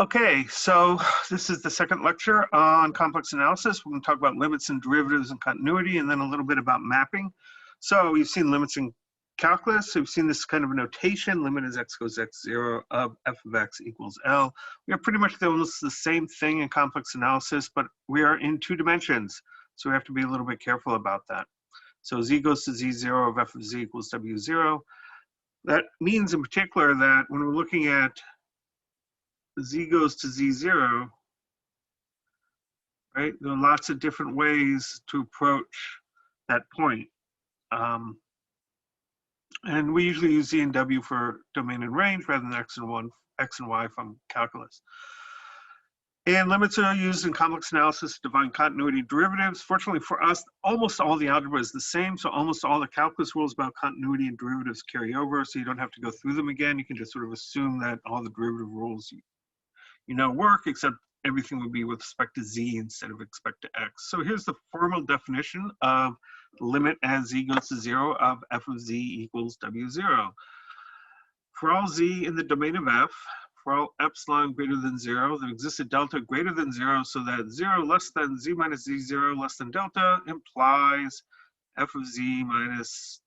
Okay, so this is the second lecture on complex analysis. We're going to talk about limits and derivatives and continuity, and then a little bit about mapping. So you've seen limits in calculus. So you've seen this kind of a notation. Limit as x goes x0 of f of x equals L. We are pretty much almost the same thing in complex analysis, but we are in 2 dimensions. So we have to be a little bit careful about that. So z goes to z0 of f of z equals w0. That means in particular that when we're looking at z goes to z0, right? There are lots of different ways to approach that point. And we usually use z and w for domain and range rather than x and y from calculus. And limits are used in complex analysis to define continuity derivatives. Fortunately for us, almost all the algebra is the same, so almost all the calculus rules about continuity and derivatives carry over, so you don't have to go through them again. You can just sort of assume that all the derivative rules work, except everything would be with respect to z instead of respect to x. So here's the formal definition of limit as z goes to 0 of f of z equals w0. For all z in the domain of f, for all epsilon greater than 0, there exists a delta greater than 0, so that 0 less than z minus z0 less than delta implies f of z minus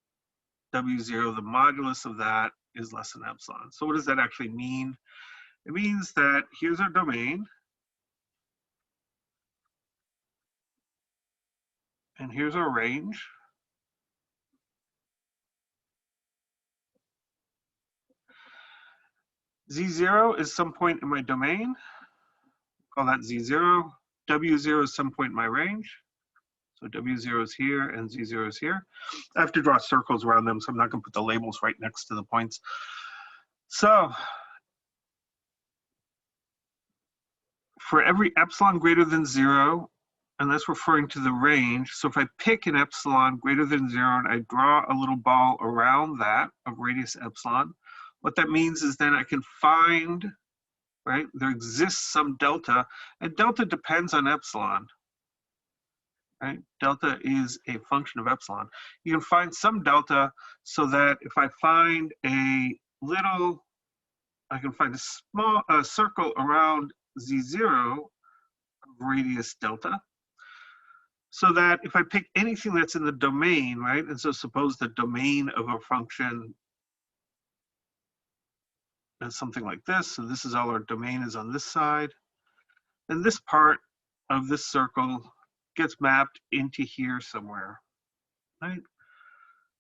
w0, the modulus of that is less than epsilon. So what does that actually mean? It means that here's our domain, and here's our range. Z0 is some point in my domain, call that Z0. W0 is some point in my range. So W0 is here and Z0 is here. I have to draw circles around them, so I'm not going to put the labels right next to the points. So for every epsilon greater than 0, and that's referring to the range. So if I pick an epsilon greater than 0 and I draw a little ball around that of radius epsilon, what that means is then I can find, right, there exists some delta, and delta depends on epsilon, right? Delta is a function of epsilon. You can find some delta so that if I find a little, I can find a small circle around z0 of radius delta, so that if I pick anything that's in the domain, right, and so suppose the domain of a function is something like this, so this is all our domain is on this side, and this part of this circle gets mapped into here somewhere, right?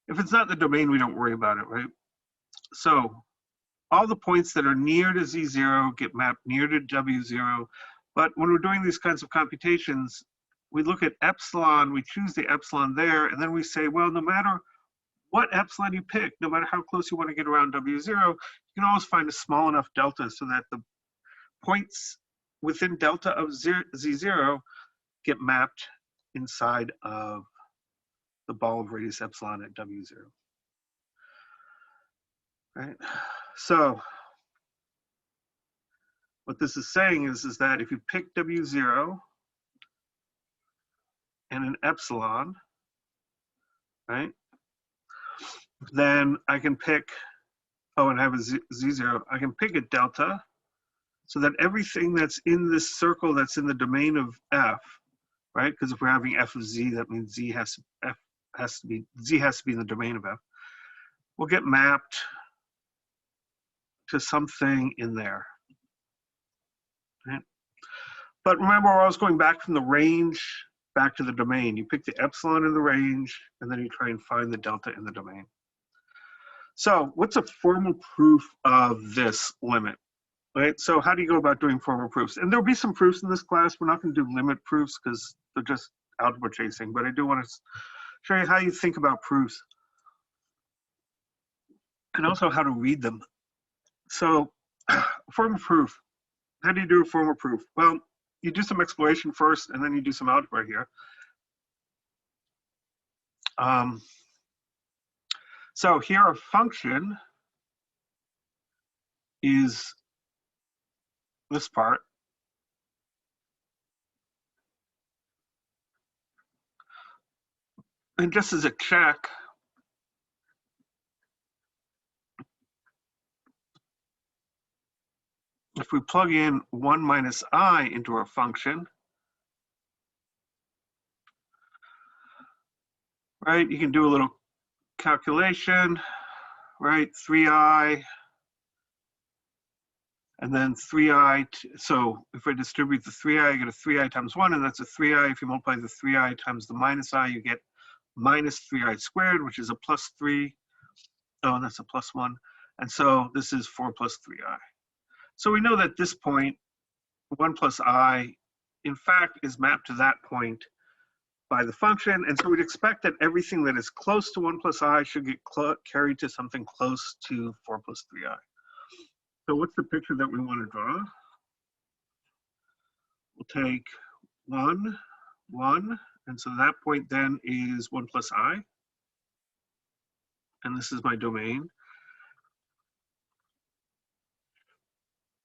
If it's not in the domain, we don't worry about it, right? So all the points that are near to z0 get mapped near to w0, but when we're doing these kinds of computations, we look at epsilon, we choose the epsilon there, and then we say, well, no matter what epsilon you pick, no matter how close you want to get around w0, you can always find a small enough delta so that the points within delta of z0 get mapped inside of the ball of radius epsilon at w0. Right? So what this is saying is that if you pick w0 and an epsilon, right, then I can pick, oh, and have a z0, I can pick a delta so that everything that's in this circle that's in the domain of f, right, because if we're having f of z, that means z has to be in the domain of f, will get mapped to something in there. Right? But remember, we're always going back from the range back to the domain. You pick the epsilon in the range, and then you try and find the delta in the domain. So what's a formal proof of this limit? Right? So how do you go about doing formal proofs? And there'll be some proofs in this class. We're not going to do limit proofs because they're just algebra chasing, but I do want to show you how you think about proofs and also how to read them. So formal proof. How do you do a formal proof? Well, you do some exploration first, and then you do some algebra here. So here a function is this part. And just as a check, if we plug in 1 minus I into our function, right, you can do a little calculation, right, 3I, and then 3I, so if I distribute the 3I, I get a 3I times 1, and that's a 3I. If you multiply the 3I times the minus I, you get minus 3I squared, which is a plus 3. Oh, and that's a plus 1. And so this is 4 plus 3I. So we know that this point, 1 plus I, in fact, is mapped to that point by the function. And so we'd expect that everything that is close to 1 plus I should get carried to something close to 4 plus 3I. So what's the picture that we want to draw? We'll take 1, 1, and so that point then is 1 plus I. And this is my domain.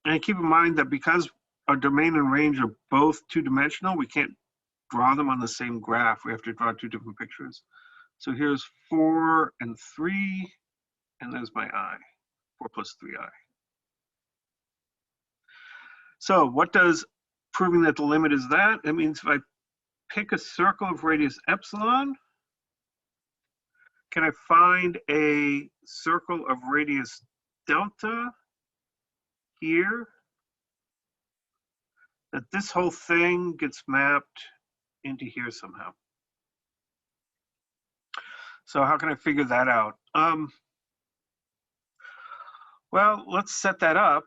And keep in mind that because our domain and range are both two-dimensional, we can't draw them on the same graph. We have to draw two different pictures. So here's 4 and 3, and there's my I, 4 plus 3I. So what does proving that the limit is that? It means if I pick a circle of radius epsilon, can I find a circle of radius delta here? That this whole thing gets mapped into here somehow. So how can I figure that out? Well, let's set that up.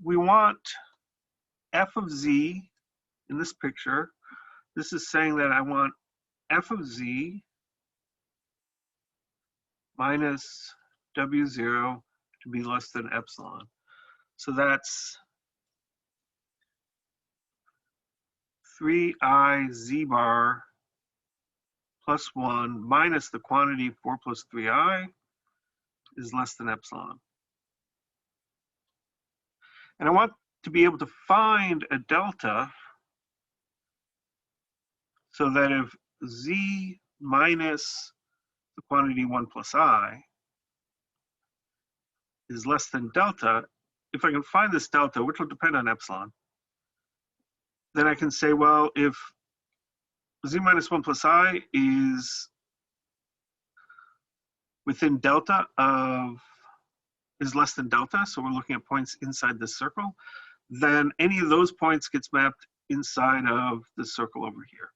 We want f of z in this picture. This is saying that I want f of z minus w0 to be less than epsilon. So that's 3I z bar plus 1 minus the quantity 4 plus 3I is less than epsilon. And I want to be able to find a delta so that if z minus the quantity 1 plus I is less than delta, if I can find this delta, which will depend on epsilon, then I can say, well, if z minus 1 plus I is within delta of, is less than delta, so we're looking at points inside this circle, then any of those points gets mapped inside of the circle over here.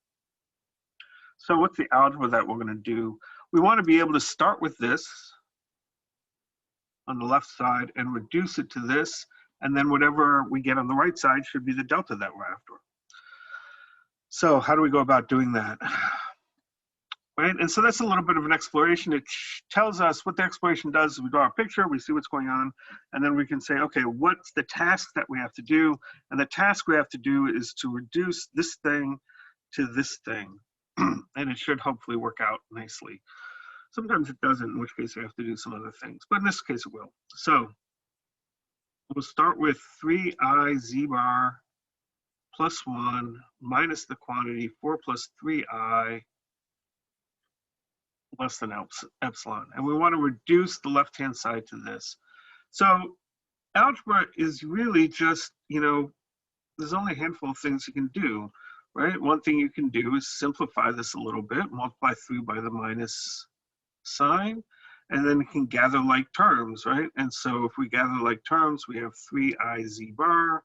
So what's the algebra that we're going to do? We want to be able to start with this on the left side and reduce it to this, and then whatever we get on the right side should be the delta that we're after. So how do we go about doing that? Right, and so that's a little bit of an exploration. It tells us what the exploration does is we draw a picture, we see what's going on, and then we can say, okay, what's the task that we have to do? And the task we have to do is to reduce this thing to this thing. And it should hopefully work out nicely. Sometimes it doesn't, in which case I have to do some other things, but in this case it will. So we'll start with 3I z bar plus 1 minus the quantity 4 plus 3I less than epsilon. And we want to reduce the left-hand side to this. So algebra is really just, you know, there's only a handful of things you can do, right? One thing you can do is simplify this a little bit, multiply through by the minus sign, and then you can gather like terms, right? And so if we gather like terms, we have 3I z bar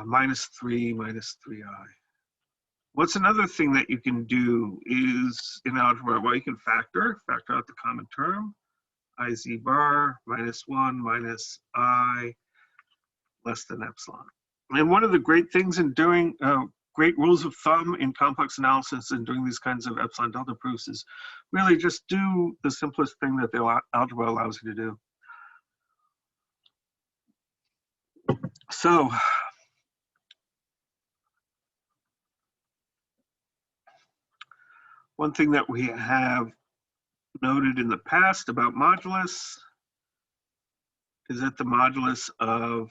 minus 3 minus 3I. What's another thing that you can do is in algebra, well, you can factor out the common term, I z bar minus 1 minus I less than epsilon. And one of the great things in doing, great rules of thumb in complex analysis and doing these kinds of epsilon delta proofs is really just do the simplest thing that the algebra allows you to do. So, one thing that we have noted in the past about modulus is that the modulus of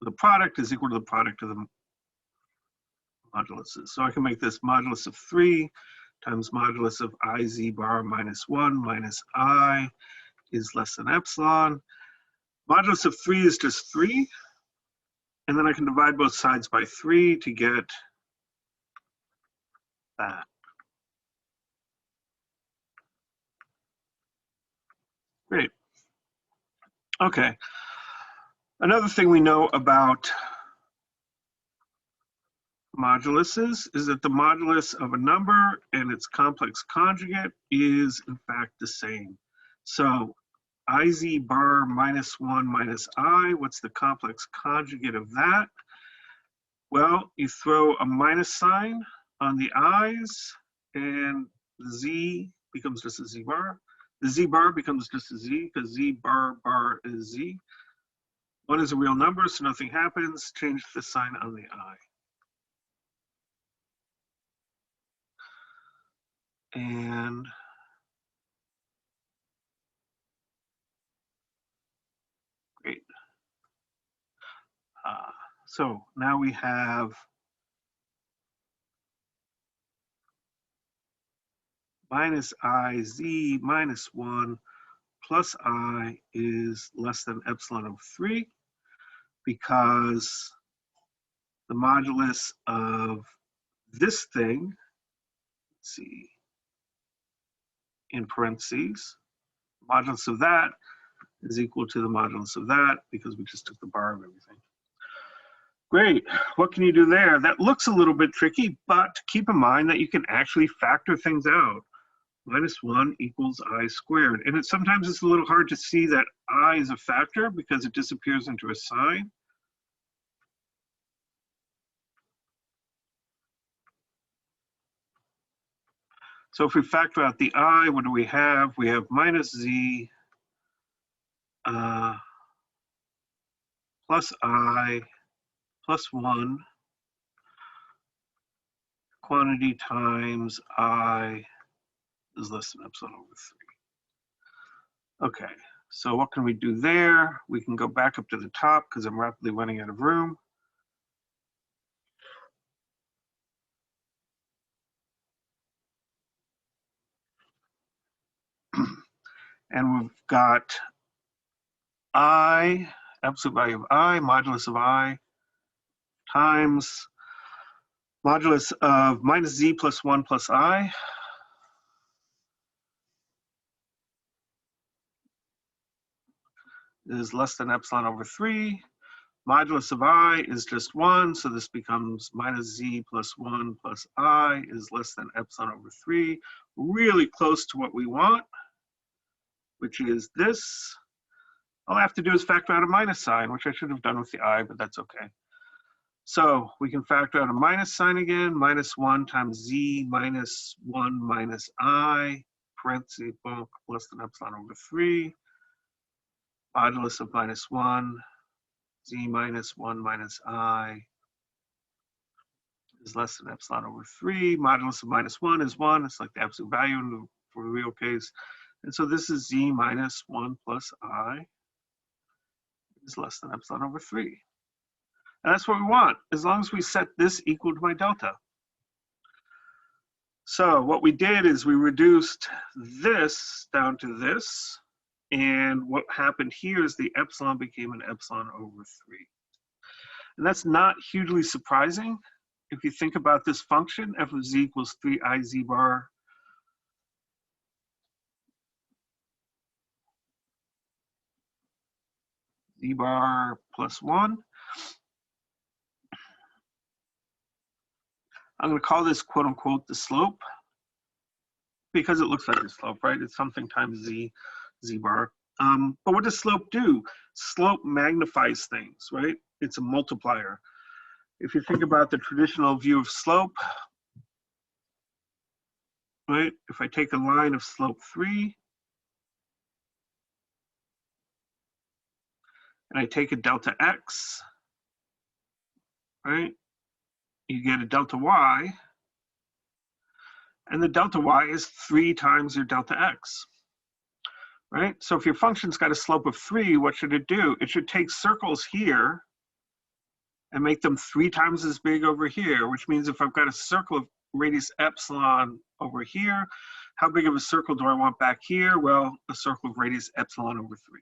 the product is equal to the product of the moduluses. So I can make this modulus of 3 times modulus of I z bar minus 1 minus I is less than epsilon. Modulus of 3 is just 3. And then I can divide both sides by 3 to get that. Great. Okay. Another thing we know about moduluses is that the modulus of a number and its complex conjugate is in fact the same. So iz bar minus 1 minus I, what's the complex conjugate of that? Well, you throw a minus sign on the i's and the z becomes just a z bar. The z bar becomes just a z because z bar bar is z. 1 is a real number, so nothing happens. Change the sign on the I. And great. So now we have minus iz minus 1 plus I is less than epsilon of 3 because the modulus of this thing, let's see, in parentheses, modulus of that is equal to the modulus of that because we just took the bar of everything. Great, what can you do there? That looks a little bit tricky, but keep in mind that you can actually factor things out. Minus 1 equals I squared. And sometimes it's a little hard to see that I is a factor because it disappears into a sign. So if we factor out the I, what do we have? We have minus z plus I plus 1 quantity times I is less than epsilon over 3. Okay, so what can we do there? We can go back up to the top because I'm rapidly running out of room. And we've got I, absolute value of I, modulus of I, times modulus of minus z plus 1 plus I. Is less than epsilon over 3. Modulus of I is just 1, so this becomes minus z plus 1 plus I is less than epsilon over 3. Really close to what we want, which is this. All I have to do is factor out a minus sign, which I should have done with the I, but that's okay. So we can factor out a minus sign again, minus 1 times z minus 1 minus I, parentheses, bulk, less than epsilon over 3. Modulus of minus 1, z minus 1 minus I is less than epsilon over 3. Modulus of minus 1 is 1. It's like the absolute value for the real case. And so this is z minus 1 plus I is less than epsilon over 3. And that's what we want, as long as we set this equal to my delta. So what we did is we reduced this down to this. And what happened here is the epsilon became an epsilon over 3. And that's not hugely surprising. If you think about this function, f of z equals 3i z bar z bar plus 1. I'm going to call this quote unquote the slope because it looks like a slope, right? It's something times z bar. But what does slope do? Slope magnifies things, right? It's a multiplier. If you think about the traditional view of slope, right? If I take a line of slope 3 and I take a delta x, right? You get a delta y, and the delta y is 3 times your delta x, right? So if your function's got a slope of 3, what should it do? It should take circles here and make them 3 times as big over here, which means if I've got a circle of radius epsilon over here, how big of a circle do I want back here? Well, a circle of radius epsilon over 3.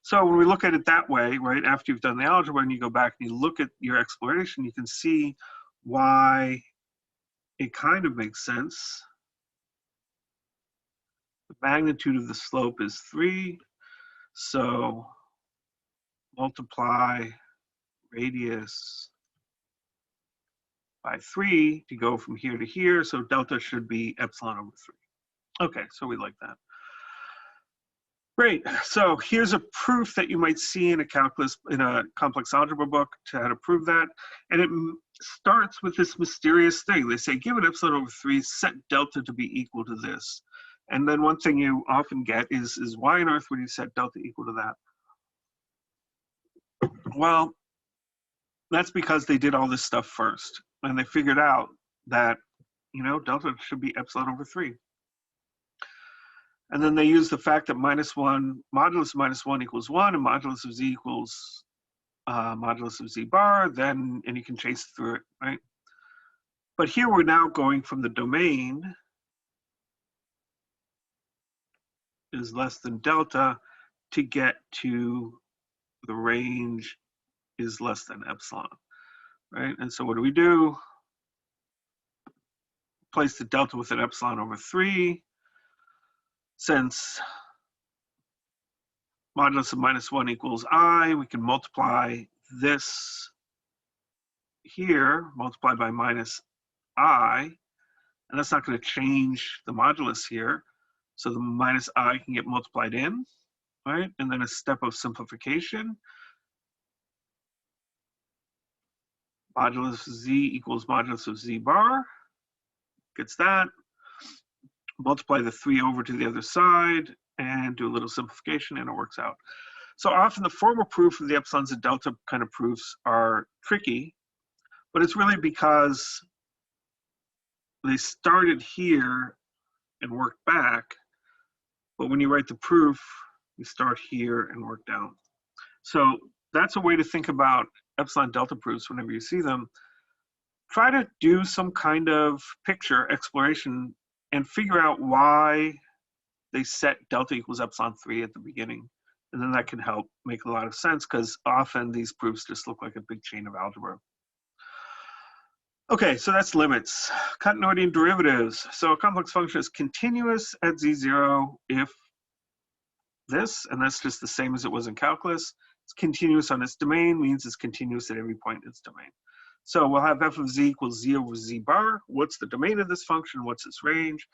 So when we look at it that way, right, after you've done the algebra and you go back and you look at your exploration, you can see why it kind of makes sense. The magnitude of the slope is 3, so multiply radius by 3 to go from here to here, so delta should be epsilon over 3. Okay, so we like that. Great, so here's a proof that you might see in a calculus, in a complex algebra book to how to prove that. And it starts with this mysterious thing. They say, given epsilon over 3, set delta to be equal to this. And then one thing you often get is why on earth would you set delta equal to that? Well, that's because they did all this stuff first. And they figured out that, you know, delta should be epsilon over 3. And then they use the fact that modulus of minus 1 equals 1, and modulus of z equals modulus of z bar, and you can chase through it, right? But here we're now going from the domain is less than delta to get to the range is less than epsilon, right? And so what do? Place the delta with an epsilon over 3. Since modulus of minus 1 equals I, we can multiply this here, multiply by minus I, and that's not going to change the modulus here. So the minus I can get multiplied in, right? And then a step of simplification. Modulus of z equals modulus of z bar, gets that. Multiply the 3 over to the other side and do a little simplification, and it works out. So often the formal proof of the epsilons and delta kind of proofs are tricky, but it's really because they started here and worked back, but when you write the proof, you start here and work down. So that's a way to think about epsilon delta proofs whenever you see them. Try to do some kind of picture exploration and figure out why they set delta equals epsilon 3 at the beginning. And then that can help make a lot of sense, because often these proofs just look like a big chain of algebra. Okay, so that's limits. Continuity and derivatives. So a complex function is continuous at z0 if this, and that's just the same as it was in calculus. It's continuous on its domain, means it's continuous at every point in its domain. So we'll have f of z equals z over z bar. What's the domain of this function? What's its range?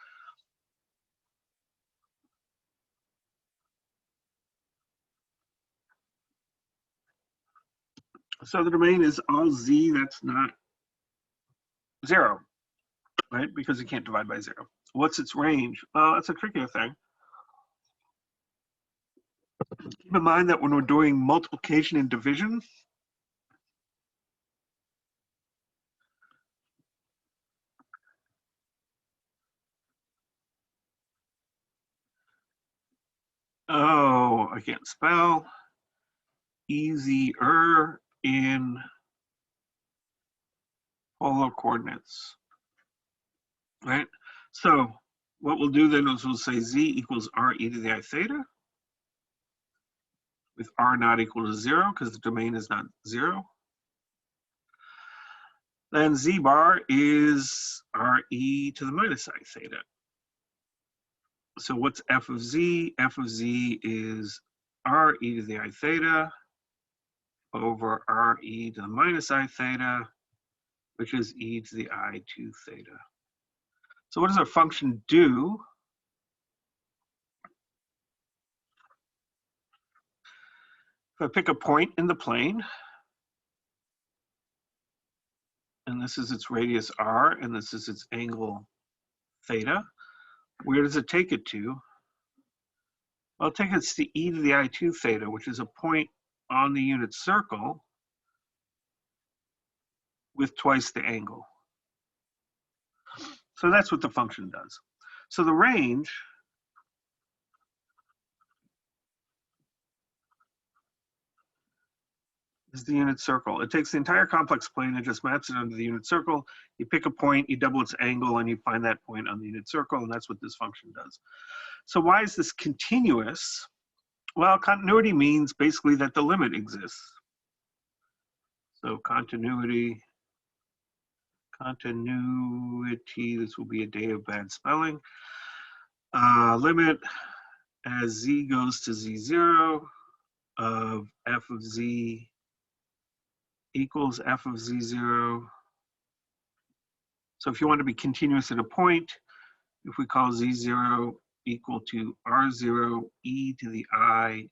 So the domain is all z that's not 0, right? Because you can't divide by 0. What's its range? That's a trickier thing. Keep in mind that when we're doing multiplication and division, oh, I can't spell, easier in polar coordinates, right? So what we'll do then is we'll say z equals r e to the I theta, with r not equal to 0 because the domain is not 0. Then z bar is r e to the minus I theta. So what's f of z? F of z is r e to the I theta over r e to the minus I theta, which is e to the I2 theta. So what does our function do? If I pick a point in the plane, and this is its radius r, and this is its angle theta, where does it take it to? Well, it takes it to e to the I2 theta, which is a point on the unit circle with twice the angle. So that's what the function does. So the range is the unit circle. It takes the entire complex plane and just maps it onto the unit circle. You pick a point, you double its angle, and you find that point on the unit circle, and that's what this function does. So why is this continuous? Well, continuity means basically that the limit exists. So continuity, this will be a day of bad spelling. Limit as z goes to z0 of f of z equals f of z0. So if you want to be continuous at a point, if we call z0 equal to r0 e to the I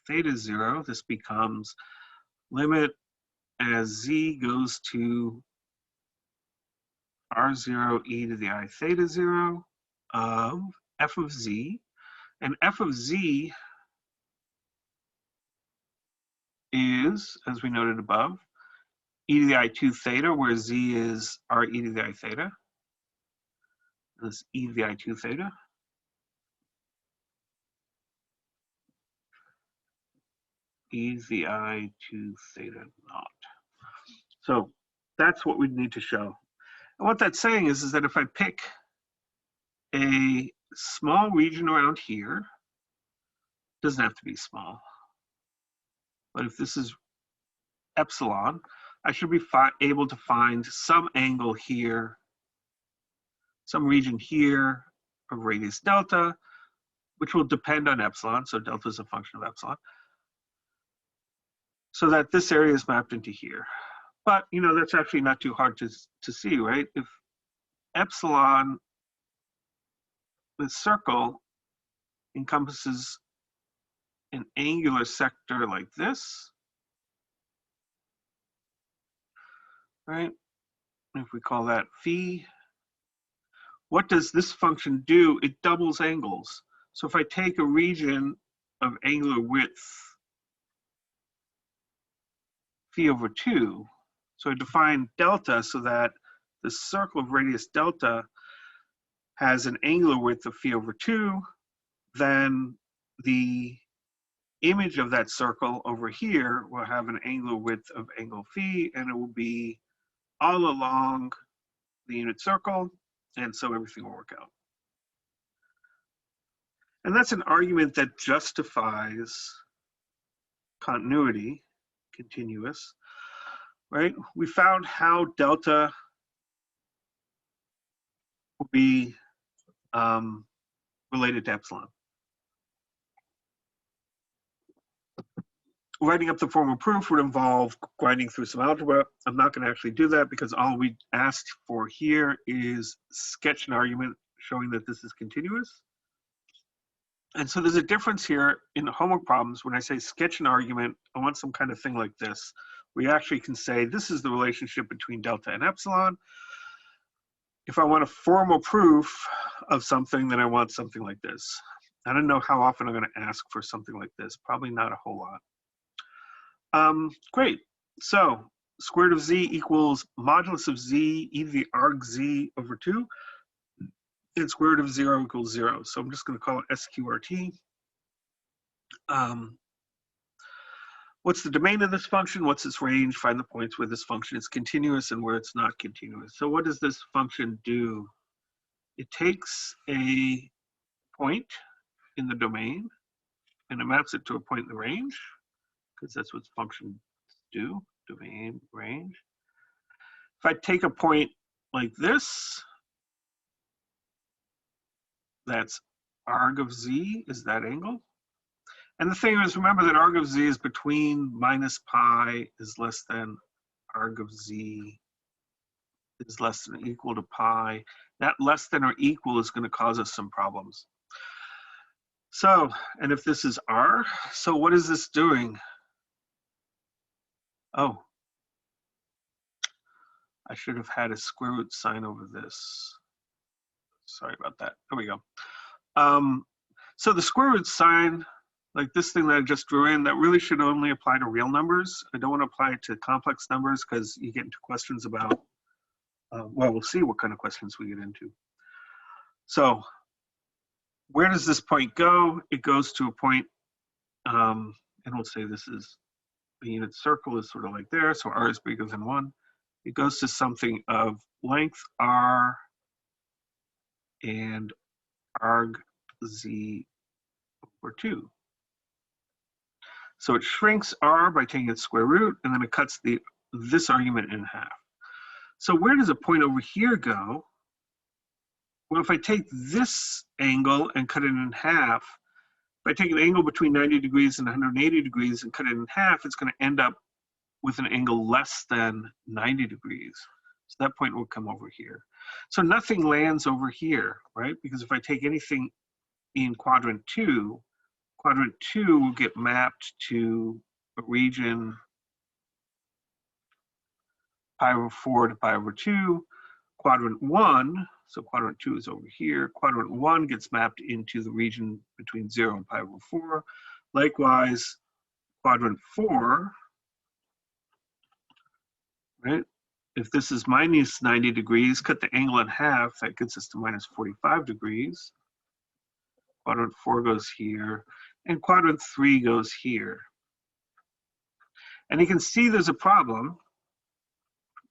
theta 0, this becomes limit as z goes to r0 e to the I theta 0 of f of z. And f of z is, as we noted above, e to the I2 theta, where z is r e to the I theta. This e to the I2 theta. E to the I2 theta naught. So that's what we need to show. And what that's saying is that if I pick a small region around here, it doesn't have to be small, but if this is epsilon, I should be able to find some angle here, some region here of radius delta, which will depend on epsilon, so delta is a function of epsilon, so that this area is mapped into here. But, you know, that's actually not too hard to see, right? If epsilon, the circle, encompasses an angular sector like this, right? If we call that phi, what does this function do? It doubles angles. So if I take a region of angular width phi over 2, so I define delta so that the circle of radius delta has an angular width of phi over 2, then the image of that circle over here will have an angular width of angle phi, and it will be all along the unit circle, and so everything will work out. And that's an argument that justifies continuity, continuous, right? We found how delta will be related to epsilon. Writing up the formal proof would involve grinding through some algebra. I'm not going to actually do that because all we asked for here is sketch an argument showing that this is continuous. And so there's a difference here in the homework problems. When I say sketch an argument, I want some kind of thing like this. We actually can say this is the relationship between delta and epsilon. If I want a formal proof of something, then I want something like this. I don't know how often I'm going to ask for something like this. Probably not a whole lot. Great. So square root of z equals modulus of z e to the arg z over 2. And square root of 0 equals 0. So I'm just going to call it SQRT. What's the domain of this function? What's its range? Find the points where this function is continuous and where it's not continuous. So what does this function do? It takes a point in the domain and it maps it to a point in the range, because that's what functions do, domain, range. If I take a point like this, that's arg of z is that angle. And the thing is, remember that arg of z is between minus pi is less than arg of z is less than or equal to pi. That less than or equal is going to cause us some problems. So, and if this is r, so what is this doing? Oh, I should have had a square root sign over this. Sorry about that. There we go. So the square root sign, like this thing that I just drew in, that really should only apply to real numbers. I don't want to apply it to complex numbers because you get into questions about, well, we'll see what kind of questions we get into. So where does this point go? It goes to a point, and we'll say this is the unit circle is sort of like there, so r is bigger than 1. It goes to something of length r and arg z over 2. So it shrinks r by taking its square root, and then it cuts this argument in half. So where does a point over here go? Well, if I take this angle and cut it in half, if I take an angle between 90 degrees and 180 degrees and cut it in half, it's going to end up with an angle less than 90 degrees. So that point will come over here. So nothing lands over here, right? Because if I take anything in quadrant 2 will get mapped to a region pi over 4 to pi over 2. Quadrant 1, so quadrant 2 is over here. Quadrant 1 gets mapped into the region between 0 and pi over 4. Likewise, quadrant 4, right? If this is minus 90 degrees, cut the angle in half, that gets us to minus 45 degrees. Quadrant 4 goes here, and quadrant 3 goes here. And you can see there's a problem,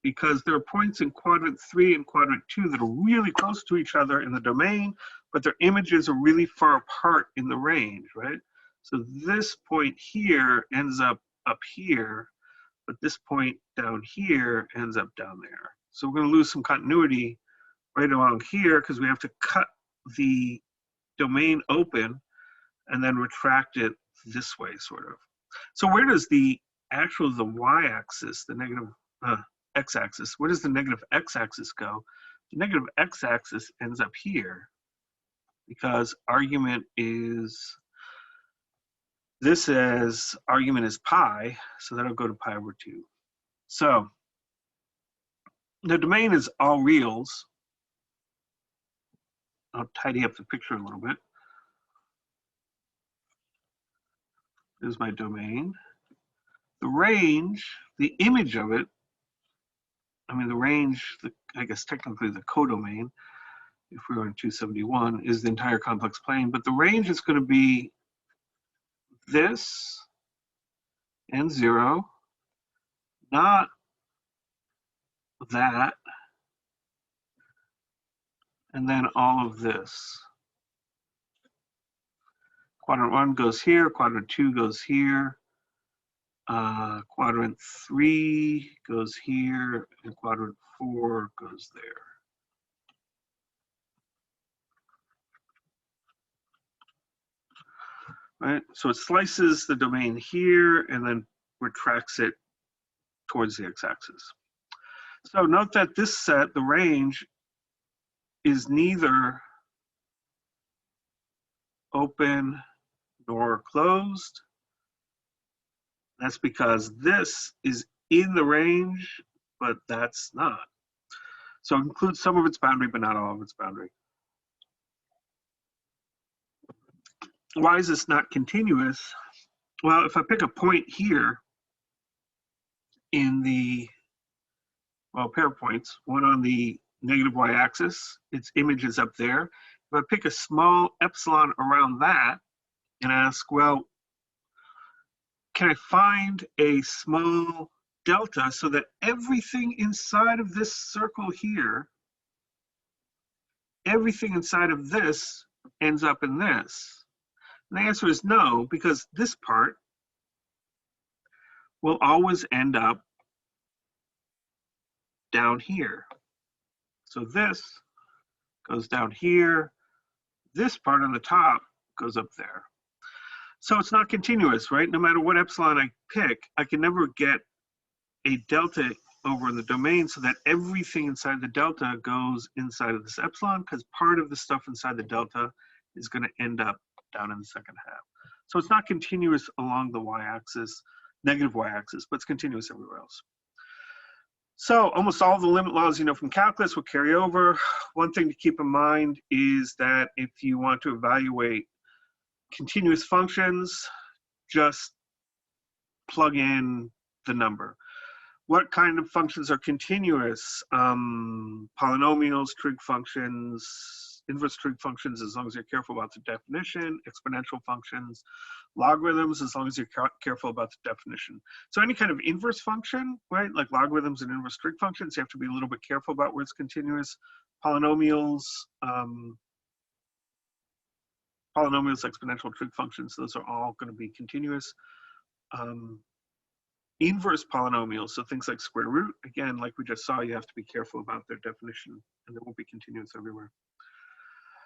because there are points in quadrant 3 and quadrant 2 that are really close to each other in the domain, but their images are really far apart in the range, right? So this point here ends up here, but this point down here ends up down there. So we're going to lose some continuity right along here because we have to cut the domain open and then retract it this way, sort of. So where does the y-axis, the negative x-axis, where does the negative x-axis go? The negative x-axis ends up here because argument is, this as argument is pi, so that'll go to pi over 2. So the domain is all reals. I'll tidy up the picture a little bit. There's my domain. The range, the image of it, I mean the range, I guess technically the codomain, if we were in 271, is the entire complex plane, but the range is going to be this and 0, not that, and then all of this. Quadrant 1 goes here, quadrant 2 goes here, quadrant 3 goes here, and quadrant 4 goes there. Right, so it slices the domain here and then retracts it towards the x-axis. So note that this set, the range, is neither open nor closed. That's because this is in the range, but that's not. So it includes some of its boundary, but not all of its boundary. Why is this not continuous? Well, if I pick a point here in the, well, pair of points, one on the negative y-axis, its image is up there. If I pick a small epsilon around that and ask, well, can I find a small delta so that everything inside of this circle here, everything inside of this ends up in this? And the answer is no, because this part will always end up down here. So this goes down here. This part on the top goes up there. So it's not continuous, right? No matter what epsilon I pick, I can never get a delta over the domain so that everything inside the delta goes inside of this epsilon, because part of the stuff inside the delta is going to end up down in the second half. So it's not continuous along the y-axis, negative y-axis, but it's continuous everywhere else. So almost all the limit laws you know from calculus will carry over. One thing to keep in mind is that if you want to evaluate continuous functions, just plug in the number. What kind of functions are continuous? Polynomials, trig functions, inverse trig functions, as long as you're careful about the definition, exponential functions, logarithms, as long as you're careful about the definition. So any kind of inverse function, right, like logarithms and inverse trig functions, you have to be a little bit careful about where it's continuous. Polynomials, exponential trig functions, those are all going to be continuous. inverse polynomials, so things like square root, again, like we just saw, you have to be careful about their definition, and they won't be continuous everywhere.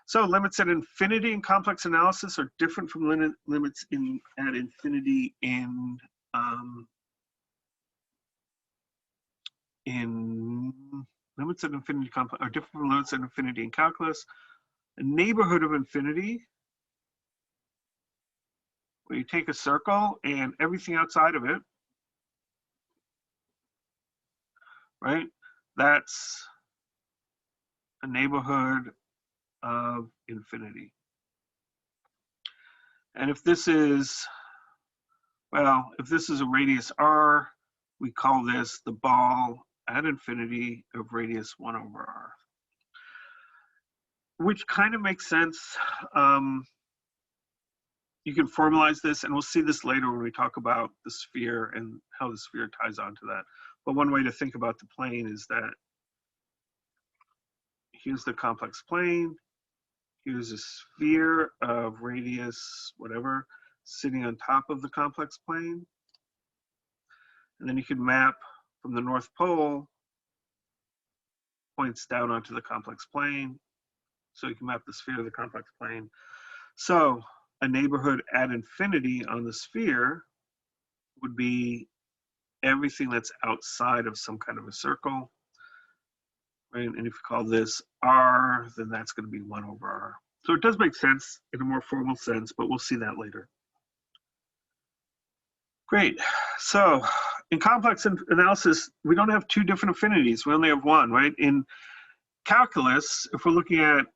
So limits at infinity in complex analysis are different from limits at infinity in limits at infinity are different from limits at infinity in calculus. A neighborhood of infinity, where you take a circle and everything outside of it, right? That's a neighborhood of infinity. And if this is, well, if this is a radius r, we call this the ball at infinity of radius 1 over r. Which kind of makes sense. You can formalize this, and we'll see this later when we talk about the sphere and how the sphere ties onto that. But one way to think about the plane is that here's the complex plane, here's a sphere of radius, whatever, sitting on top of the complex plane. And then you can map from the North Pole points down onto the complex plane. So you can map the sphere to the complex plane. So a neighborhood at infinity on the sphere would be everything that's outside of some kind of a circle, right? And if you call this r, then that's going to be 1 over r. So it does make sense in a more formal sense, but we'll see that later. Great. So in complex analysis, we don't have 2 different affinities. We only have 1, right? In calculus, if we're looking at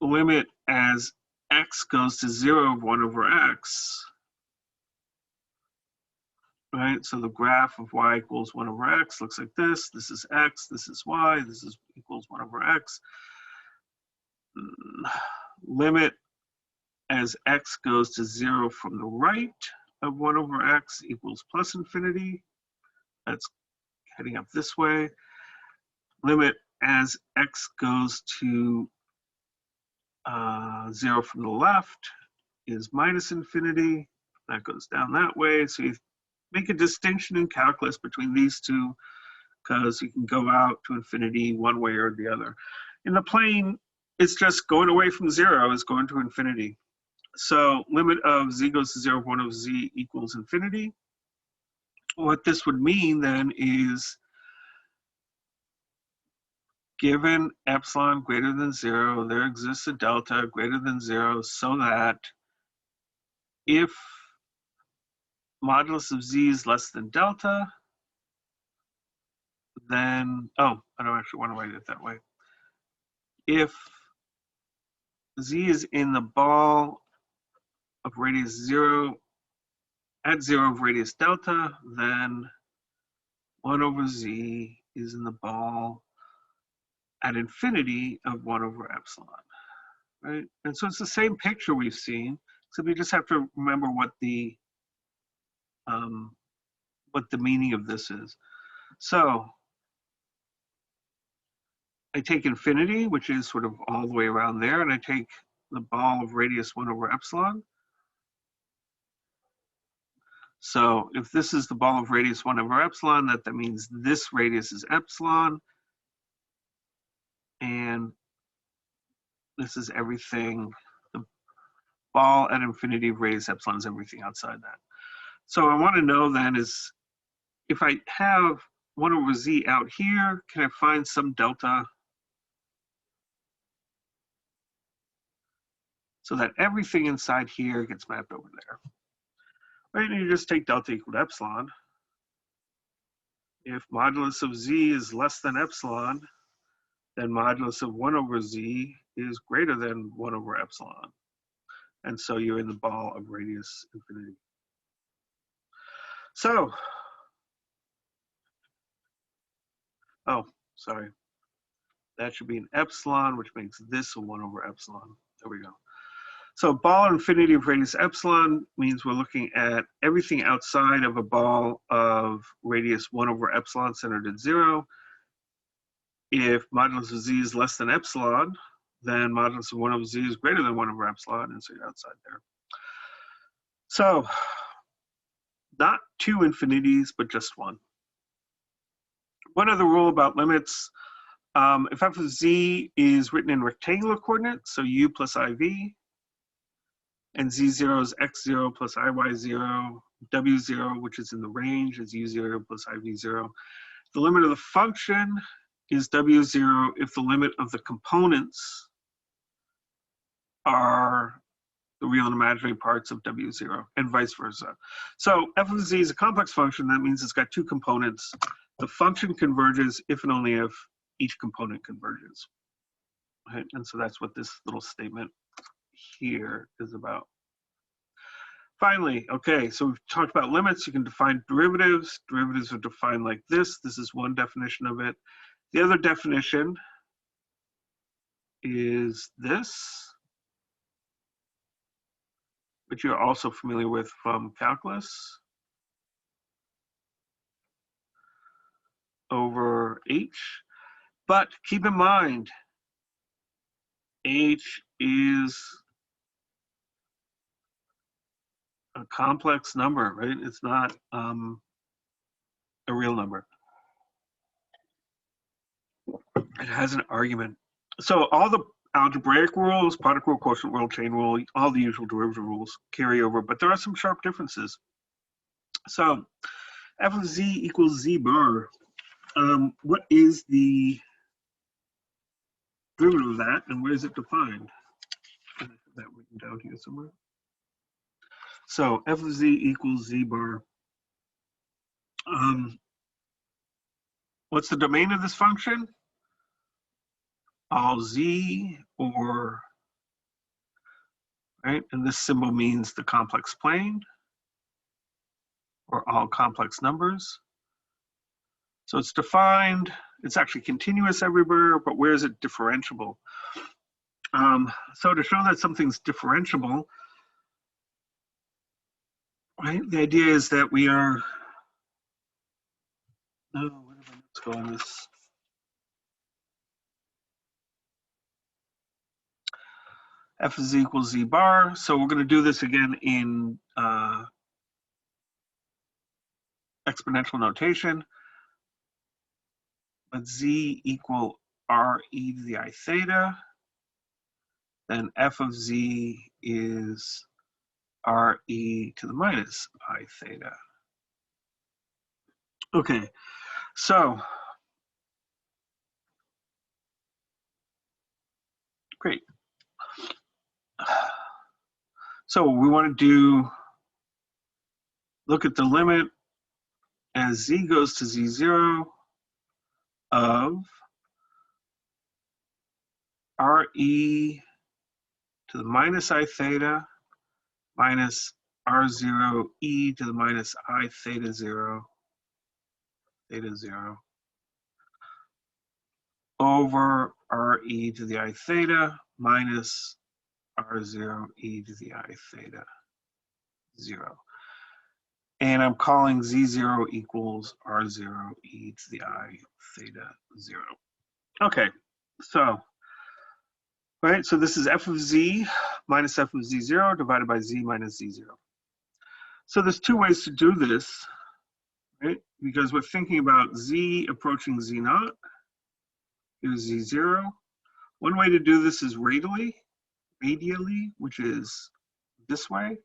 limit as x goes to 0 of 1 over x, right? So the graph of y equals 1 over x looks like this. This is x, this is y, this is equals 1 over x. Limit as x goes to 0 from the right of 1 over x equals plus infinity. That's heading up this way. Limit as x goes to 0 from the left is minus infinity. That goes down that way. So you make a distinction in calculus between these two, because you can go out to infinity one way or the other. In the plane, it's just going away from 0 is going to infinity. So limit of z goes to 0 of 1 of z equals infinity. What this would mean then is, given epsilon greater than 0, there exists a delta greater than 0, so that if modulus of z is less than delta, then, oh, I don't actually want to write it that way. If z is in the ball of radius 0, at 0 of radius delta, then 1 over z is in the ball at infinity of 1 over epsilon, right? And so it's the same picture we've seen, so we just have to remember what the meaning of this is. So I take infinity, which is sort of all the way around there, and I take the ball of radius 1 over epsilon. So if this is the ball of radius 1 over epsilon, that means this radius is epsilon, and this is everything. The ball at infinity of radius epsilon is everything outside that. So I want to know then is, if I have 1 over z out here, can I find some delta so that everything inside here gets mapped over there? Right, and you just take delta equal to epsilon. If modulus of z is less than epsilon, then modulus of 1 over z is greater than 1 over epsilon. And so you're in the ball of radius infinity. So, oh, sorry. That should be an epsilon, which makes this a 1 over epsilon. There we go. So ball at infinity of radius epsilon means we're looking at everything outside of a ball of radius 1 over epsilon centered at 0. If modulus of z is less than epsilon, then modulus of 1 over z is greater than 1 over epsilon, and so you're outside there. So not two infinities, but just one. One other rule about limits, if f of z is written in rectangular coordinates, so u plus iv, and z0 is x0 plus iy0, w0, which is in the range, is u0 plus iv0. The limit of the function is w0 if the limit of the components are the real and imaginary parts of w0, and vice versa. So f of z is a complex function. That means it's got two components. The function converges if and only if each component converges. Right? And so that's what this little statement here is about. Finally, okay, so we've talked about limits. You can define derivatives. Derivatives are defined like this. This is one definition of it. The other definition is this, which you're also familiar with from calculus, over h. But keep in mind, h is a complex number, right? It's not a real number. It has an argument. So all the algebraic rules, product rule, quotient rule, chain rule, all the usual derivative rules carry over, but there are some sharp differences. So f of z equals z bar. What is the derivative of that, and where is it defined? I have that written down here somewhere. So f of z equals z bar. What's the domain of this function? All z, or, right? And this symbol means the complex plane, or all complex numbers. So it's defined, it's actually continuous everywhere, but where is it differentiable? So to show that something's differentiable, right? The idea is that we are, where did my notes go on this? F is equals z bar. So we're going to do this again in exponential notation. Let z equal r e to the I theta. Then f of z is r e to the minus I theta. Okay, so great. So we want to look at the limit as z goes to z0 of r e to the minus I theta minus r0 e to the minus I theta 0, theta 0, over r e to the I theta minus r0 e to the I theta 0. And I'm calling z0 equals r0 e to the I theta 0. Okay, so, right, so this is f of z minus f of z0 divided by z minus z0. So there's two ways to do this, right? Because we're thinking about z approaching z0. Here's z0. One way to do this is radially, which is this way.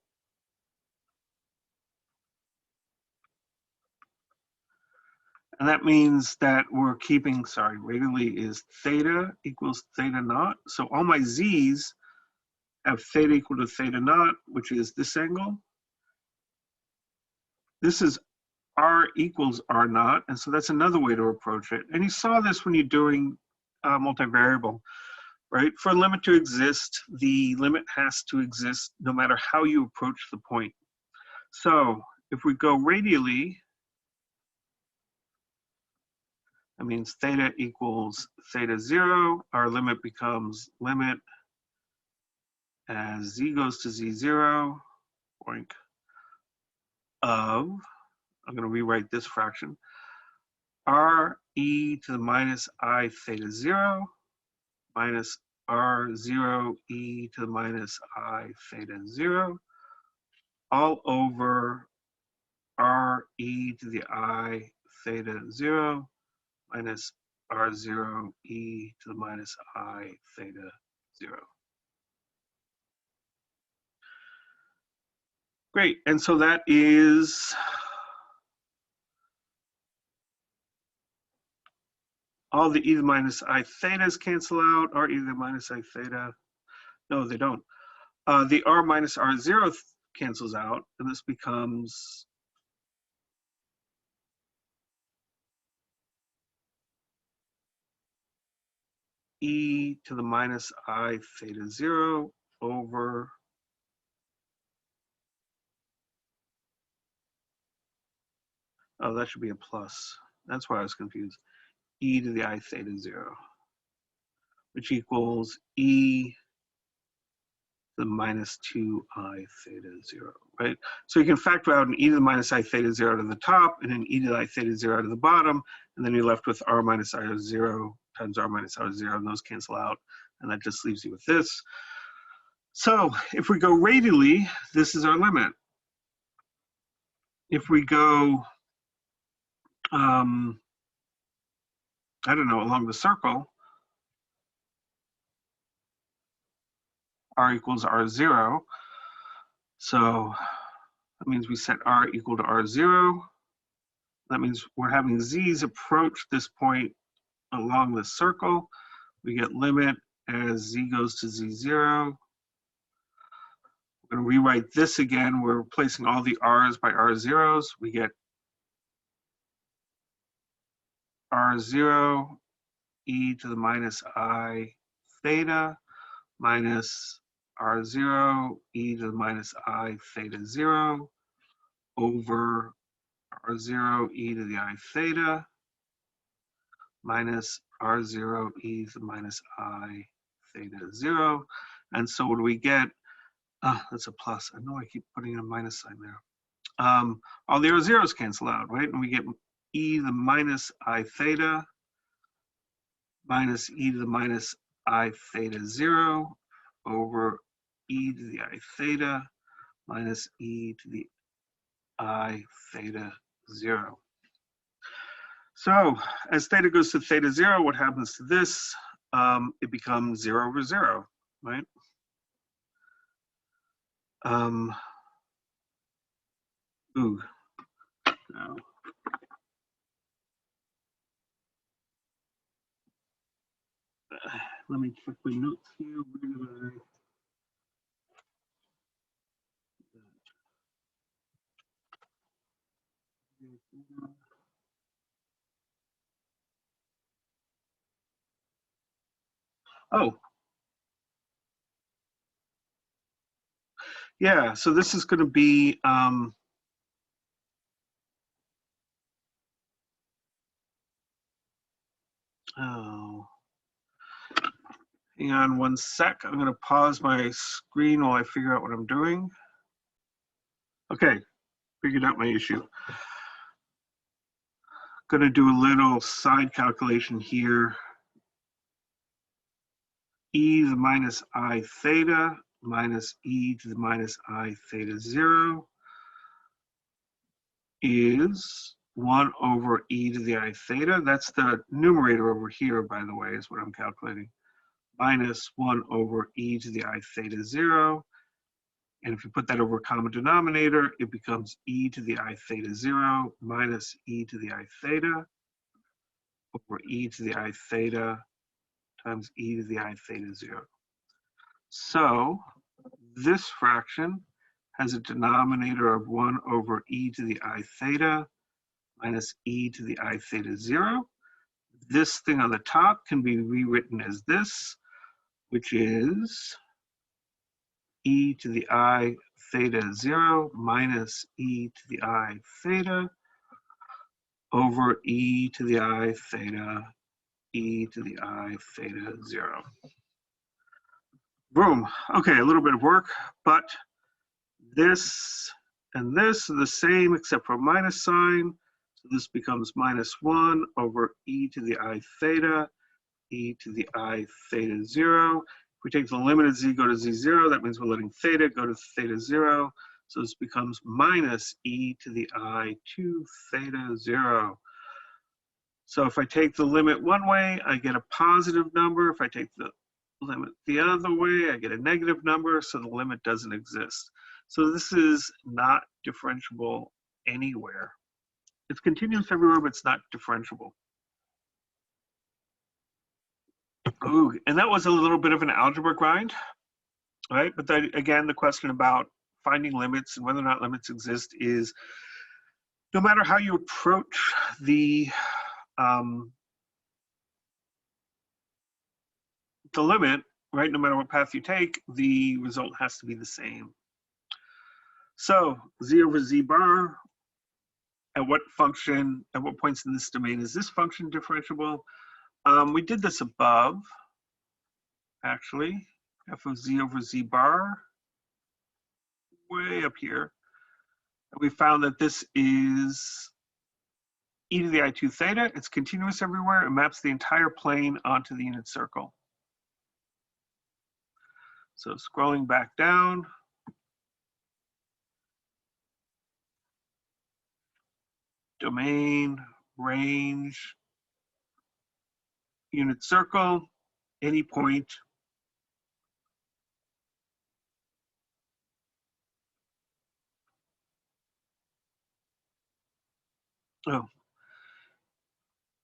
And that means that we're keeping, radially is theta equals theta naught. So all my z's have theta equal to theta naught, which is this angle. This is r equals r naught, and so that's another way to approach it. And you saw this when you're doing multivariable, right? For a limit to exist, the limit has to exist no matter how you approach the point. So if we go radially, that means theta equals theta 0. Our limit becomes limit as z goes to z0, point of, I'm going to rewrite this fraction, r e to the minus I theta 0 minus r0 e to the minus I theta 0 all over r e to the I theta 0 minus r0 e to the minus I theta 0. Great, and so that is all the e to the minus I thetas cancel out, r e to the minus I theta. No, they don't. The r minus r0 cancels out, and this becomes e to the minus I theta 0 over oh, that should be a plus. That's why I was confused. E to the I theta 0, which equals e to the minus 2I theta 0, right? So you can factor out an e to the minus I theta 0 to the top and an e to the I theta 0 to the bottom, and then you're left with r minus r0 times r minus r0, and those cancel out, and that just leaves you with this. So if we go radially, this is our limit. If we go, I don't know, along the circle, r equals r0. So that means we set r equal to r0. That means we're having z's approach this point along the circle. We get limit as z goes to z0. We're going to rewrite this again. We're replacing all the r's by r0s. We get r0 e to the minus I theta minus r0 e to the minus I theta 0 over r0 e to the I theta minus r0 e to the minus I theta 0. And so what do we get? That's a plus. I know I keep putting a minus sign there. All the r0s cancel out, right? And we get e to the minus I theta minus e to the minus I theta 0 over e to the I theta minus e to the I theta 0. So as theta goes to theta 0, what happens to this? It becomes 0 over 0, right? Ooh, no. Let me check my notes here. Where did Oh, yeah. So this is going to be oh, hang on one sec. I'm going to pause my screen while I figure out what I'm doing. Okay, figured out my issue. Going to do a little side calculation here. E to the minus I theta minus e to the minus I theta 0 is 1 over e to the I theta. That's the numerator over here, by the way, is what I'm calculating. Minus 1 over e to the I theta 0. And if you put that over a common denominator, it becomes e to the I theta 0 minus e to the I theta over e to the I theta times e to the I theta 0. So this fraction has a denominator of 1 over e to the I theta minus e to the I theta 0. This thing on the top can be rewritten as this, which is e to the I theta 0 minus e to the I theta over e to the I theta e to the I theta 0. Boom. Okay, a little bit of work, but this and this are the same except for a minus sign. So this becomes minus 1 over e to the I theta, e to the I theta 0. If we take the limit of z go to z0, that means we're letting theta go to theta 0. So this becomes minus e to the I 2 theta 0. So if I take the limit one way, I get a positive number. If I take the limit the other way, I get a negative number, so the limit doesn't exist. So this is not differentiable anywhere. It's continuous everywhere, but it's not differentiable. Ooh, and that was a little bit of an algebra grind, right? But then again, the question about finding limits and whether or not limits exist is, no matter how you approach the limit, right, no matter what path you take, the result has to be the same. So z over z bar, at what function, at what points in this domain is this function differentiable? We did this above, actually, f of z over z bar, way up here. And we found that this is e to the I 2 theta. It's continuous everywhere. It maps the entire plane onto the unit circle. So scrolling back down, domain, range, unit circle, any point. Oh,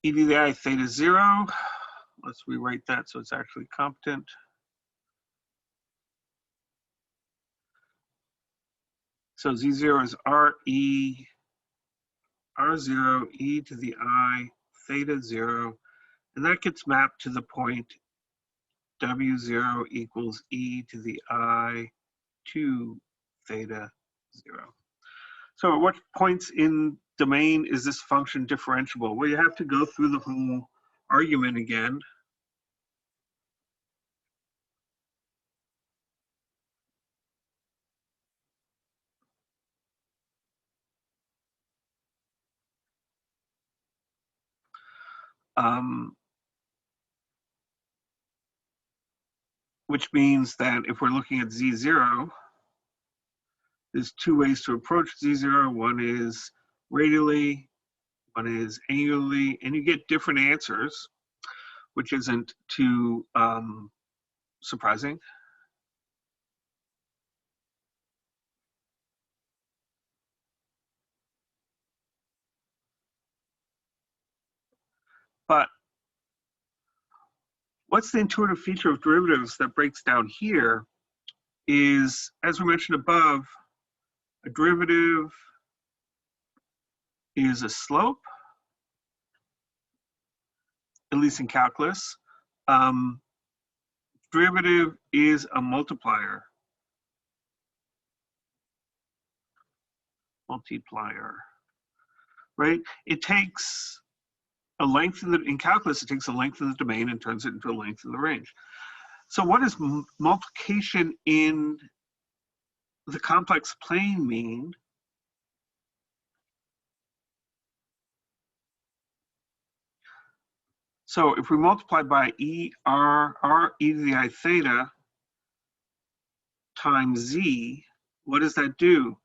e to the I theta 0. Let's rewrite that so it's actually competent. So Z0 is RE, R0, e to the I theta 0. And that gets mapped to the point W0 equals e to the I 2 theta 0. So at what points in domain is this function differentiable? Well, you have to go through the whole argument again. Which means that if we're looking at Z0, there's two ways to approach Z0. One is radially, one is angularly, and you get different answers, which isn't too surprising. But what's the intuitive feature of derivatives that breaks down here is, as we mentioned above, a derivative is a slope, at least in calculus. Derivative is a multiplier. Right? It takes a length in calculus, it takes a length of the domain and turns it into a length of the range. So what does multiplication in the complex plane mean? So if we multiply by r e to the I theta times z, what does that do?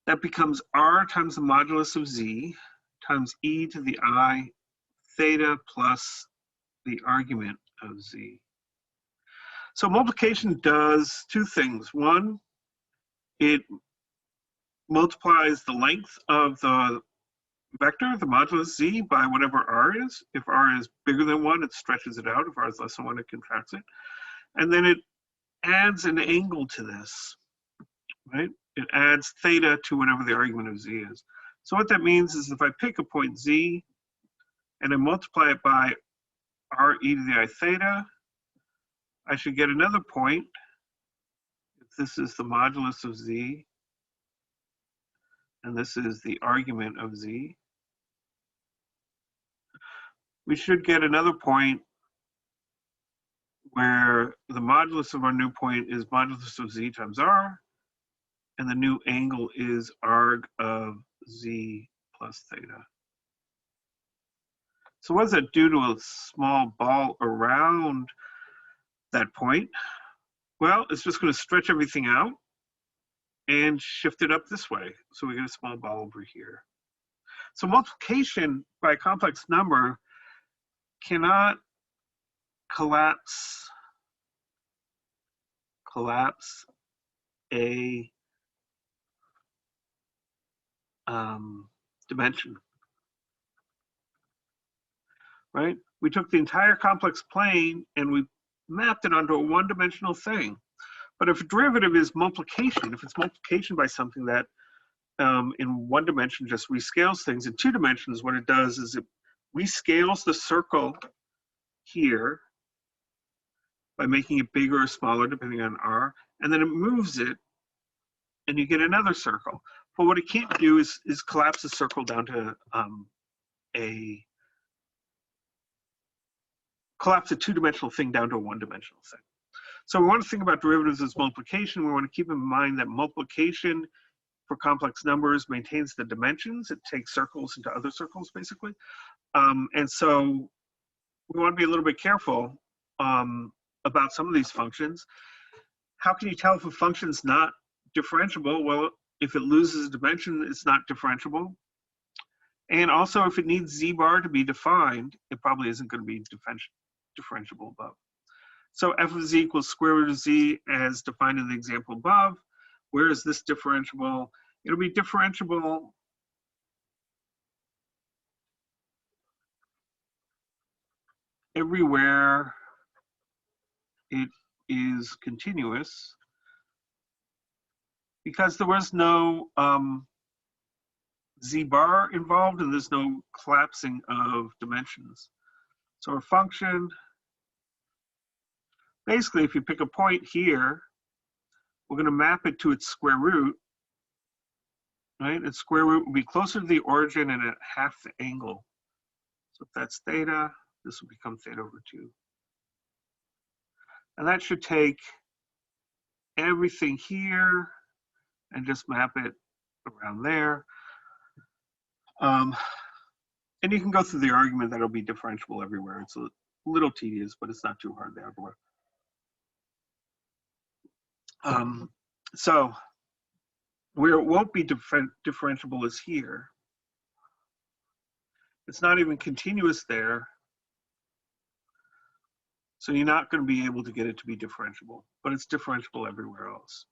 That becomes r times the modulus of z times e to the I theta plus the argument of z. So multiplication does two things. One, it multiplies the length of the vector, the modulus z, by whatever r is. If r is bigger than 1, it stretches it out. If r is less than 1, it contracts it. And then it adds an angle to this, right? It adds theta to whatever the argument of z is. So what that means is if I pick a point z and I multiply it by r e to the I theta, I should get another point, if this is the modulus of z, and this is the argument of z, we should get another point where the modulus of our new point is modulus of z times r, and the new angle is arg of z plus theta. So what does that do to a small ball around that point? Well, it's just going to stretch everything out, and shift it up this way. So we get a small ball over here. So multiplication by a complex number cannot collapse a dimension, right? We took the entire complex plane and we mapped it onto a one-dimensional thing. But if a derivative is multiplication, if it's multiplication by something that in one dimension just rescales things, in two dimensions what it does is it rescales the circle here by making it bigger or smaller depending on r, and then it moves it and you get another circle. But what it can't do is collapse the circle down to collapse a two-dimensional thing down to a one-dimensional thing. So we want to think about derivatives as multiplication. We want to keep in mind that multiplication for complex numbers maintains the dimensions. It takes circles into other circles, basically. And so we want to be a little bit careful about some of these functions. How can you tell if a function's not differentiable? Well, if it loses a dimension, it's not differentiable. And also, if it needs z bar to be defined, it probably isn't going to be differentiable above. So f of z equals square root of z as defined in the example above. Where is this differentiable? It'll be differentiable everywhere it is continuous, because there was no z bar involved and there's no collapsing of dimensions. So our function, basically if you pick a point here, we're going to map it to its square root, right? Its square root will be closer to the origin and at half the angle. So if that's theta, this will become theta over 2. And that should take everything here and just map it around there. And you can go through the argument that it'll be differentiable everywhere. It's a little tedious, but it's not too hard to everywhere. So where it won't be differentiable is here. It's not even continuous there. So you're not going to be able to get it to be differentiable, but it's differentiable everywhere else.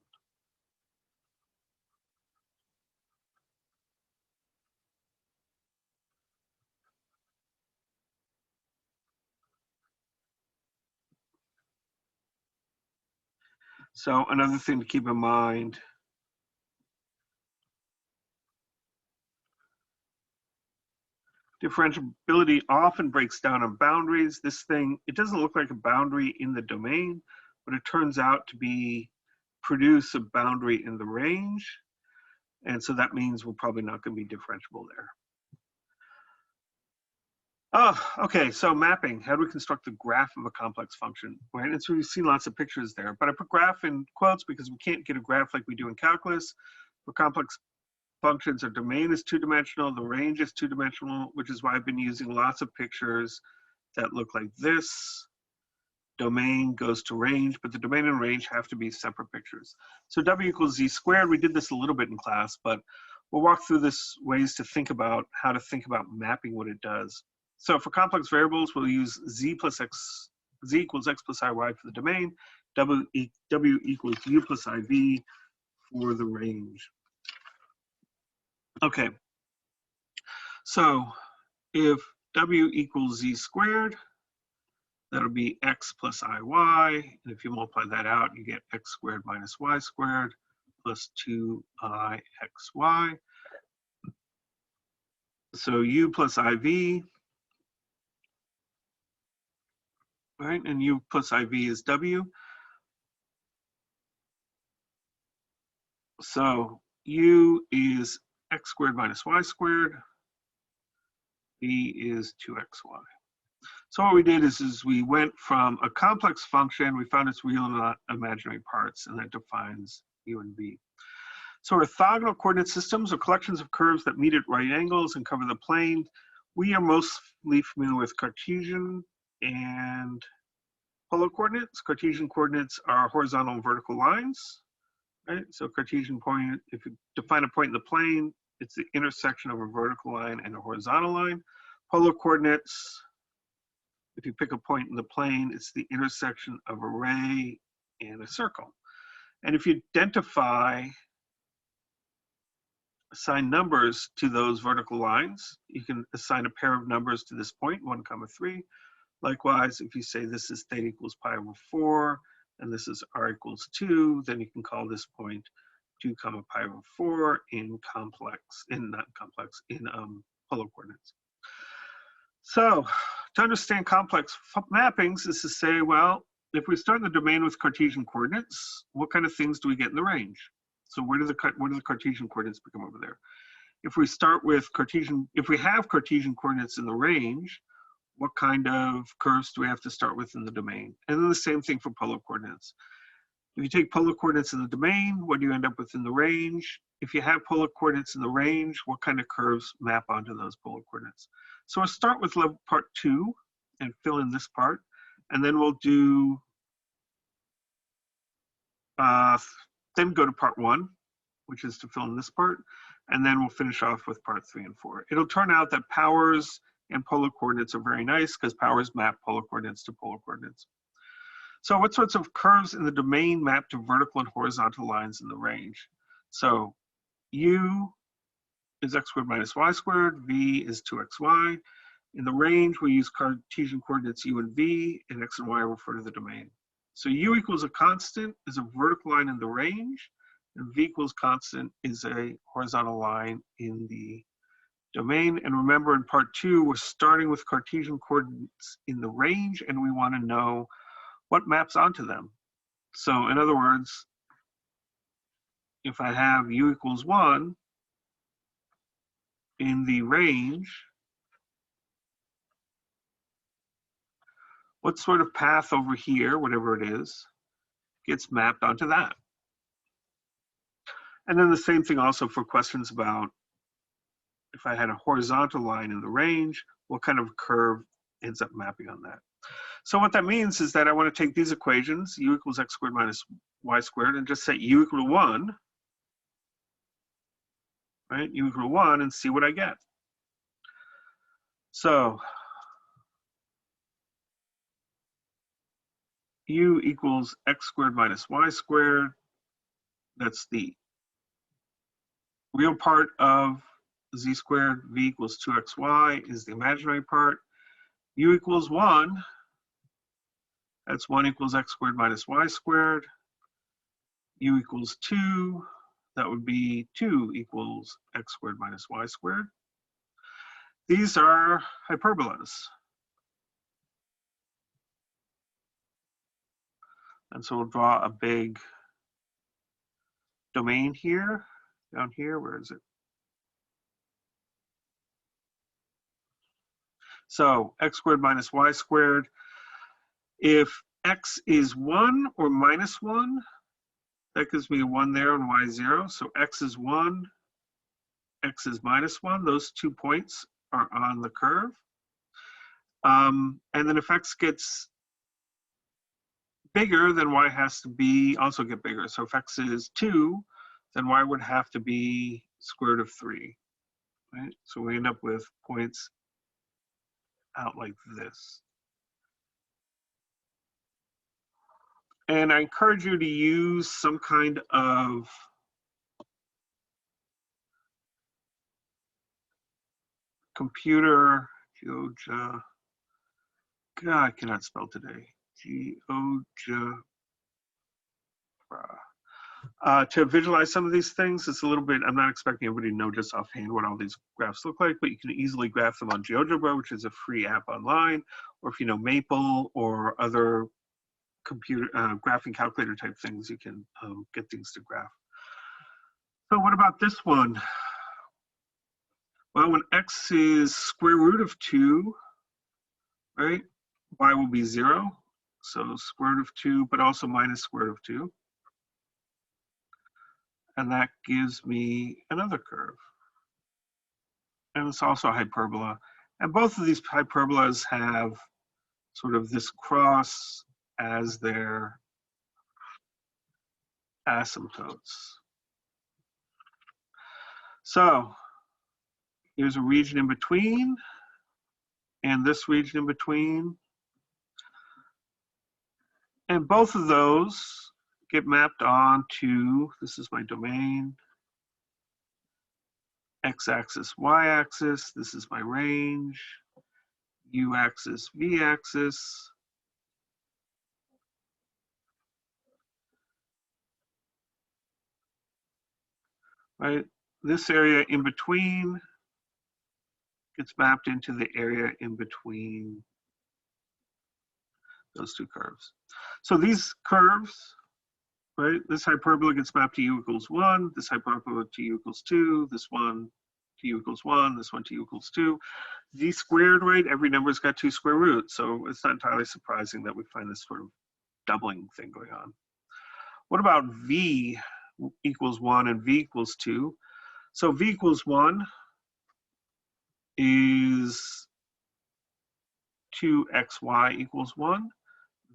So another thing to keep in mind, differentiability often breaks down on boundaries. This thing, it doesn't look like a boundary in the domain, but it turns out to produce a boundary in the range. And so that means we're probably not going to be differentiable there. Oh, okay, so mapping. How do we construct the graph of a complex function? Right, and so we've seen lots of pictures there, but I put graph in quotes because we can't get a graph like we do in calculus. For complex functions, our domain is two-dimensional, the range is two-dimensional, which is why I've been using lots of pictures that look like this. Domain goes to range, but the domain and range have to be separate pictures. So w equals z squared. We did this a little bit in class, but we'll walk through this ways to think about how to think about mapping what it does. So for complex variables, we'll use z equals x plus iy for the domain, w equals u plus iv for the range. Okay, so if w equals z squared, that'll be x plus iy, and if you multiply that out, you get x squared minus y squared plus 2ixy. So u plus iv, right, and u plus iv is w. So u is x squared minus y squared, v is 2xy. So what we did is we went from a complex function, we found its real and imaginary parts, and that defines u and v. So orthogonal coordinate systems are collections of curves that meet at right angles and cover the plane. We are mostly familiar with Cartesian and polar coordinates. Cartesian coordinates are horizontal and vertical lines, right? So Cartesian point, if you define a point in the plane, it's the intersection of a vertical line and a horizontal line. Polar coordinates, if you pick a point in the plane, it's the intersection of a ray and a circle. And if you assign numbers to those vertical lines, you can assign a pair of numbers to this point, 1, 3. Likewise, if you say this is theta equals pi over 4, and this is r equals 2, then you can call this point 2, pi over 4 in polar coordinates. So to understand complex mappings is to say, well, if we start in the domain with Cartesian coordinates, what kind of things do we get in the range? So where do the Cartesian coordinates become over there? If we start with if we have Cartesian coordinates in the range, what kind of curves do we have to start with in the domain? And then the same thing for polar coordinates. If you take polar coordinates in the domain, what do you end up with in the range? If you have polar coordinates in the range, what kind of curves map onto those polar coordinates? So we'll start with part 2 and fill in this part, and then we'll do, then go to part 1, which is to fill in this part, and then we'll finish off with part 3 and 4. It'll turn out that powers and polar coordinates are very nice because powers map polar coordinates to polar coordinates. So what sorts of curves in the domain map to vertical and horizontal lines in the range? So u is x squared minus y squared, v is 2xy. In the range, we use Cartesian coordinates u and v, and x and y refer to the domain. So u equals a constant is a vertical line in the range, and v equals constant is a horizontal line in the domain. And remember, in part 2, we're starting with Cartesian coordinates in the range, and we want to know what maps onto them. So in other words, if I have u equals 1 in the range, what sort of path over here, whatever it is, gets mapped onto that? And then the same thing also for questions about if I had a horizontal line in the range, what kind of curve ends up mapping on that? So what that means is that I want to take these equations, u equals x squared minus y squared, and just set u equal to 1, right? U equal to 1, and see what I get. So u equals x squared minus y squared. That's the real part of z squared. V equals 2xy is the imaginary part. U equals 1. That's 1 equals x squared minus y squared. U equals 2. That would be 2 equals x squared minus y squared. These are hyperbolas. And so we'll draw a big domain here, down here. Where is it? So x squared minus y squared. If x is 1 or minus 1, that gives me a 1 there and y 0. So x is 1, x is minus 1. Those 2 points are on the curve. And then if x gets bigger, then y has to also get bigger. So if x is 2, then y would have to be square root of 3. Right? So we end up with points out like this. And I encourage you to use some kind of computer, GeoGebra. God, I cannot spell today. GeoGebra. To visualize some of these things, it's a little bit, I'm not expecting everybody to know just offhand what all these graphs look like, but you can easily graph them on GeoGebra, which is a free app online, or if you know Maple or other computer graphing calculator type things, you can get things to graph. So what about this one? Well, when x is square root of 2, right, y will be 0. So square root of 2, but also minus square root of 2. And that gives me another curve. And it's also a hyperbola. And both of these hyperbolas have sort of this cross as their asymptotes. So here's a region in between, and this region in between. And both of those get mapped onto, this is my domain, x-axis, y-axis, this is my range, u-axis, v-axis. Right, this area in between gets mapped into the area in between those two curves. So these curves, right, this hyperbola gets mapped to u equals 1, this hyperbola to u equals 2, this one to u equals 1, this one to u equals 2. Z squared, right, every number's got 2 square roots, so it's not entirely surprising that we find this sort of doubling thing going on. What about v equals 1 and v equals 2? So v equals 1 is 2xy equals 1.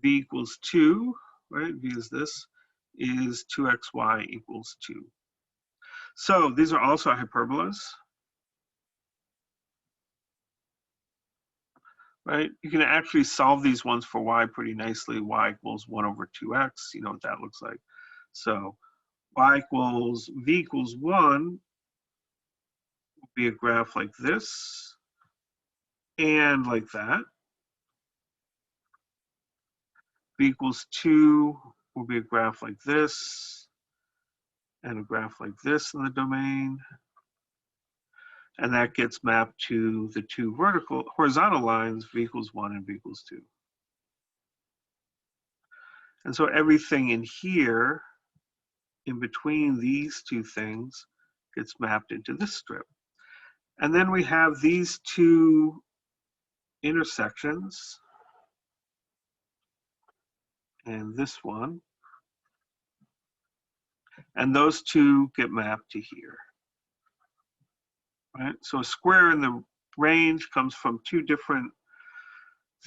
V equals 2, right? V is this, is 2xy equals 2. So these are also hyperbolas, right? You can actually solve these ones for y pretty nicely. Y equals 1 over 2x, you know what that looks like. So y equals, v equals 1 will be a graph like this and like that. V equals 2 will be a graph like this and a graph like this in the domain. And that gets mapped to the two horizontal lines, v equals 1 and v equals 2. And so everything in here, in between these two things, gets mapped into this strip. And then we have these two intersections, and this one, and those two get mapped to here. Right? So a square in the range comes from two different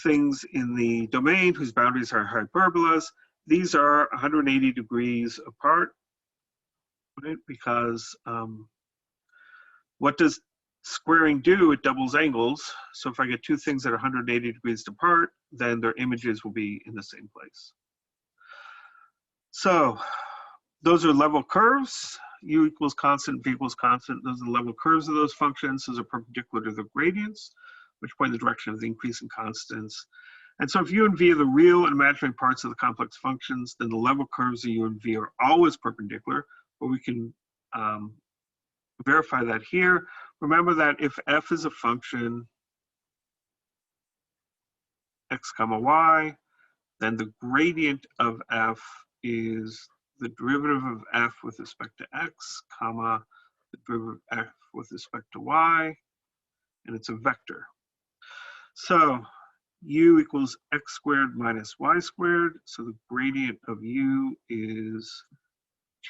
things in the domain whose boundaries are hyperbolas. These are 180 degrees apart, right? Because what does squaring do? It doubles angles. So if I get two things that are 180 degrees apart, then their images will be in the same place. So those are level curves. U equals constant, v equals constant. Those are the level curves of those functions. Those are perpendicular to the gradients, which point in the direction of the increase in constants. And so if u and v are the real and imaginary parts of the complex functions, then the level curves of u and v are always perpendicular, but we can verify that here. Remember that if f is a function x comma y, then the gradient of f is the derivative of f with respect to x, comma, the derivative of f with respect to y, and it's a vector. So u equals x squared minus y squared, so the gradient of u is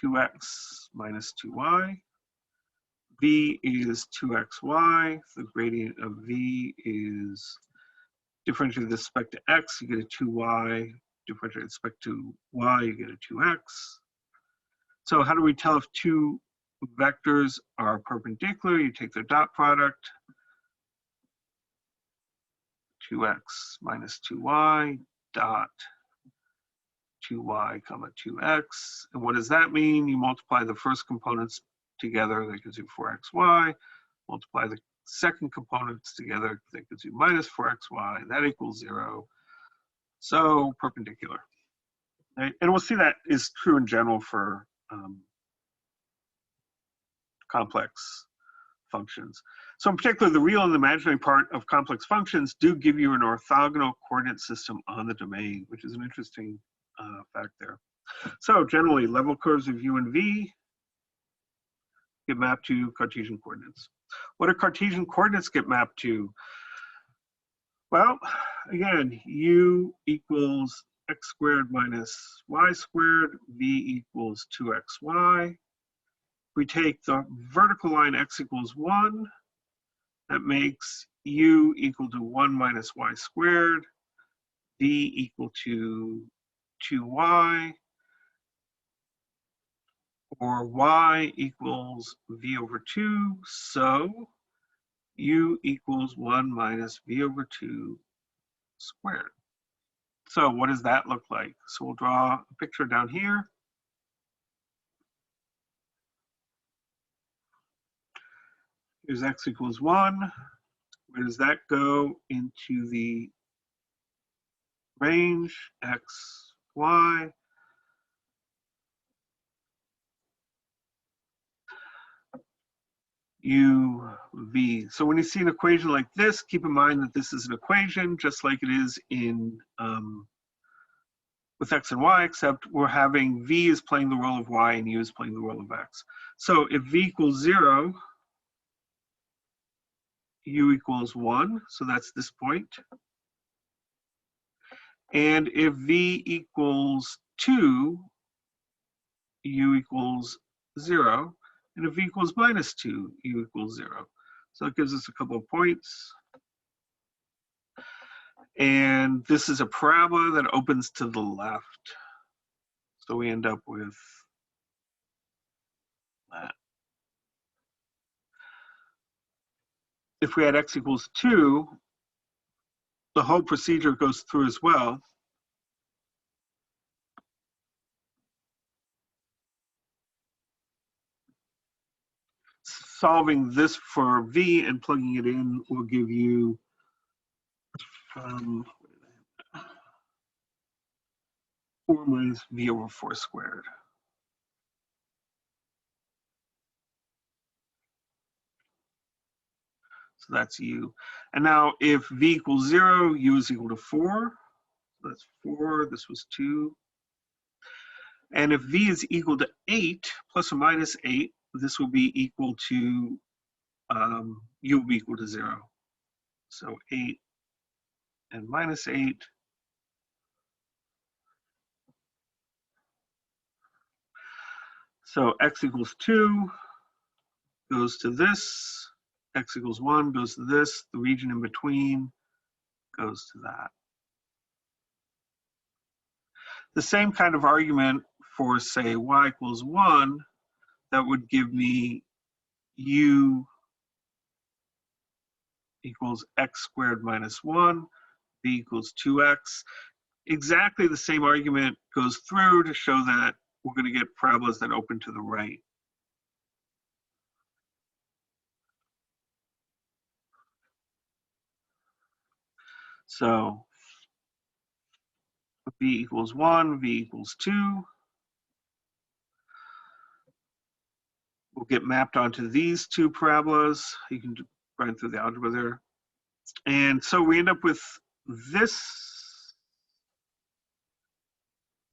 2x minus 2y. V is 2xy, the gradient of v is differentiated with respect to x, you get a 2y, differentiated with respect to y, you get a 2x. So how do we tell if two vectors are perpendicular? You take their dot product, 2x minus 2y dot 2y comma 2x. And what does that mean? You multiply the first components together, that gives you 4xy. Multiply the second components together, that gives you minus 4xy, and that equals 0. So perpendicular. Right? And we'll see that is true in general for complex functions. So in particular, the real and the imaginary part of complex functions do give you an orthogonal coordinate system on the domain, which is an interesting fact there. So generally, level curves of u and v get mapped to Cartesian coordinates. What do Cartesian coordinates get mapped to? Well, again, u equals x squared minus y squared, v equals 2xy. We take the vertical line x equals 1, that makes u equal to 1 minus y squared, v equal to 2y. or y equals v over 2, so u equals 1 minus v over 2 squared. So what does that look like? So we'll draw a picture down here. Here's x equals 1. Where does that go into the range? X, y. U, v. So when you see an equation like this, keep in mind that this is an equation just like it is in with x and y, except we're having v is playing the role of y and u is playing the role of x. So if v equals 0, u equals 1, so that's this point. And if v equals 2, u equals 0. And if v equals minus 2, u equals 0. So it gives us a couple of points. And this is a parabola that opens to the left. So we end up with that. If we had x equals 2, the whole procedure goes through as well. Solving this for v and plugging it in will give you 4 minus v over 4 squared. So that's u. And now if v equals 0, u is equal to 4. So that's 4, this was 2. And if v is equal to 8, plus or minus 8, this will be equal to, u will be equal to 0. So 8 and minus 8. So x equals 2 goes to this. X equals 1 goes to this. The region in between goes to that. The same kind of argument for, say, y equals 1, that would give me u equals x squared minus 1, v equals 2x. Exactly the same argument goes through to show that we're going to get parabolas that open to the right. So v equals 1, v equals 2 will get mapped onto these two parabolas. You can run through the algebra there. And so we end up with this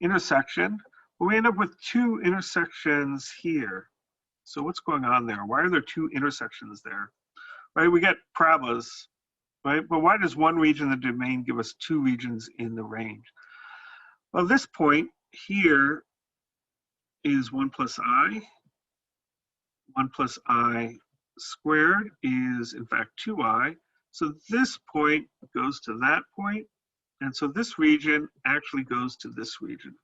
intersection. We end up with two intersections here. So what's going on there? Why are there two intersections there? Right, we get parabolas, right? But why does one region of the domain give us two regions in the range? Well, this point here is 1 plus I. 1 plus I squared is, in fact, 2I. So this point goes to that point. And so this region actually goes to this region.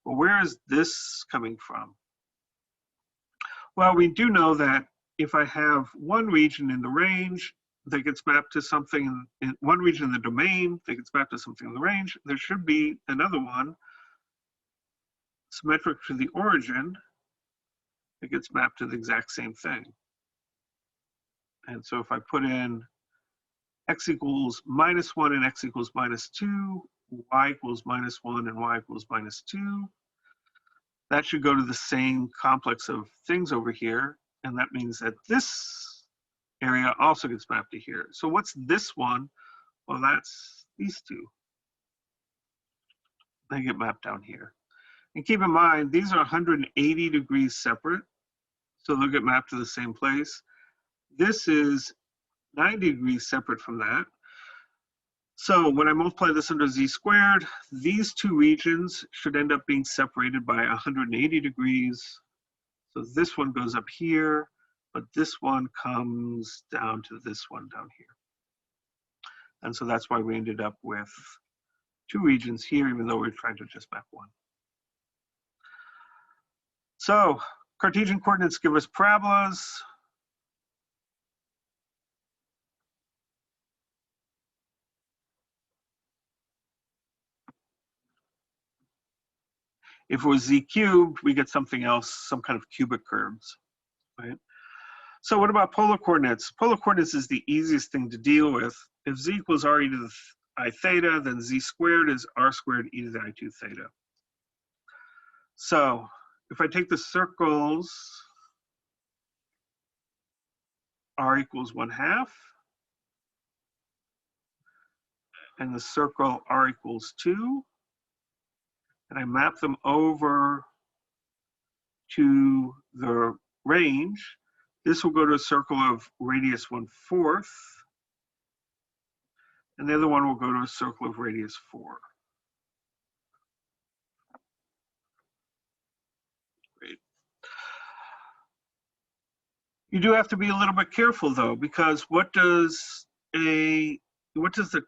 Well, where is this coming from? Well, we do know that if I have one region in the range that gets mapped to something, in one region in the domain that gets mapped to something in the range, there should be another one symmetric to the origin that gets mapped to the exact same thing. And so if I put in x equals minus 1 and x equals minus 2, y equals minus 1 and y equals minus 2, that should go to the same complex of things over here. And that means that this area also gets mapped to here. So what's this one? Well, that's these two. They get mapped down here. And keep in mind, these are 180 degrees separate. So they'll get mapped to the same place. This is 90 degrees separate from that. So when I multiply this under z squared, these two regions should end up being separated by 180 degrees. So this one goes up here, but this one comes down to this one down here. And so that's why we ended up with two regions here, even though we're trying to just map one. So Cartesian coordinates give us parabolas. If it was z cubed, we get something else, some kind of cubic curves, right? So what about polar coordinates? Polar coordinates is the easiest thing to deal with. If z equals r e to the I theta, then z squared is r squared e to the I2 theta. So if I take the circles r equals 1/2 and the circle r equals 2, and I map them over to the range, this will go to a circle of radius 1/4, and the other one will go to a circle of radius 4. Great. You do have to be a little bit careful though, because what does the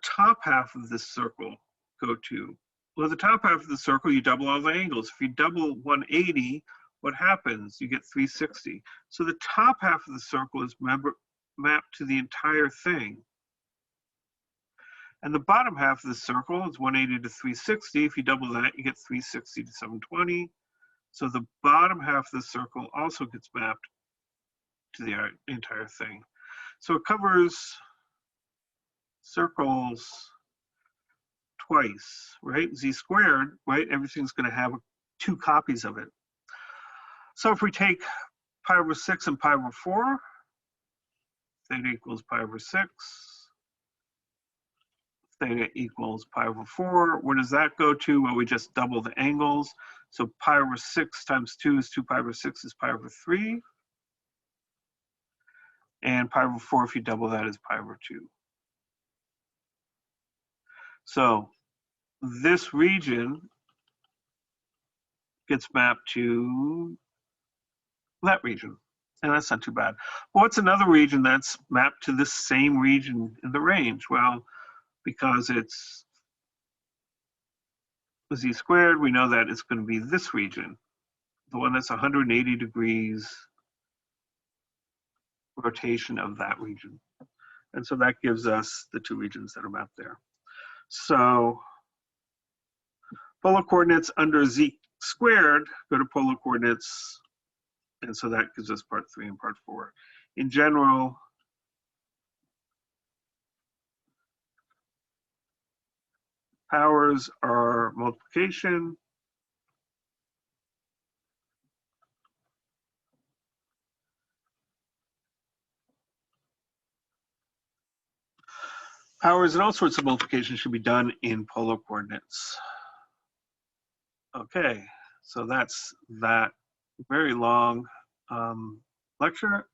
top half of this circle go to? Well, the top half of the circle, you double all the angles. If you double 180, what happens? You get 360. So the top half of the circle is mapped to the entire thing. And the bottom half of the circle is 180 to 360. If you double that, you get 360 to 720. So the bottom half of the circle also gets mapped to the entire thing. So it covers circles twice, right? Z squared, right? Everything's going to have 2 copies of it. So if we take pi over 6 and pi over 4, theta equals pi over 6. Theta equals pi over 4. Where does that go to? Well, we just double the angles. So pi over 6 times 2 is 2 pi over 6 is pi over 3. And pi over 4, if you double that, is pi over 2. So this region gets mapped to that region. And that's not too bad. Well, what's another region that's mapped to this same region in the range? Well, because it's z squared, we know that it's going to be this region, the one that's 180 degrees rotation of that region. And so that gives us the 2 regions that are mapped there. So polar coordinates under z squared go to polar coordinates, and so that gives us part 3 and part 4. In general, powers are multiplication. Powers and all sorts of multiplication should be done in polar coordinates. Okay, so that's that very long lecture.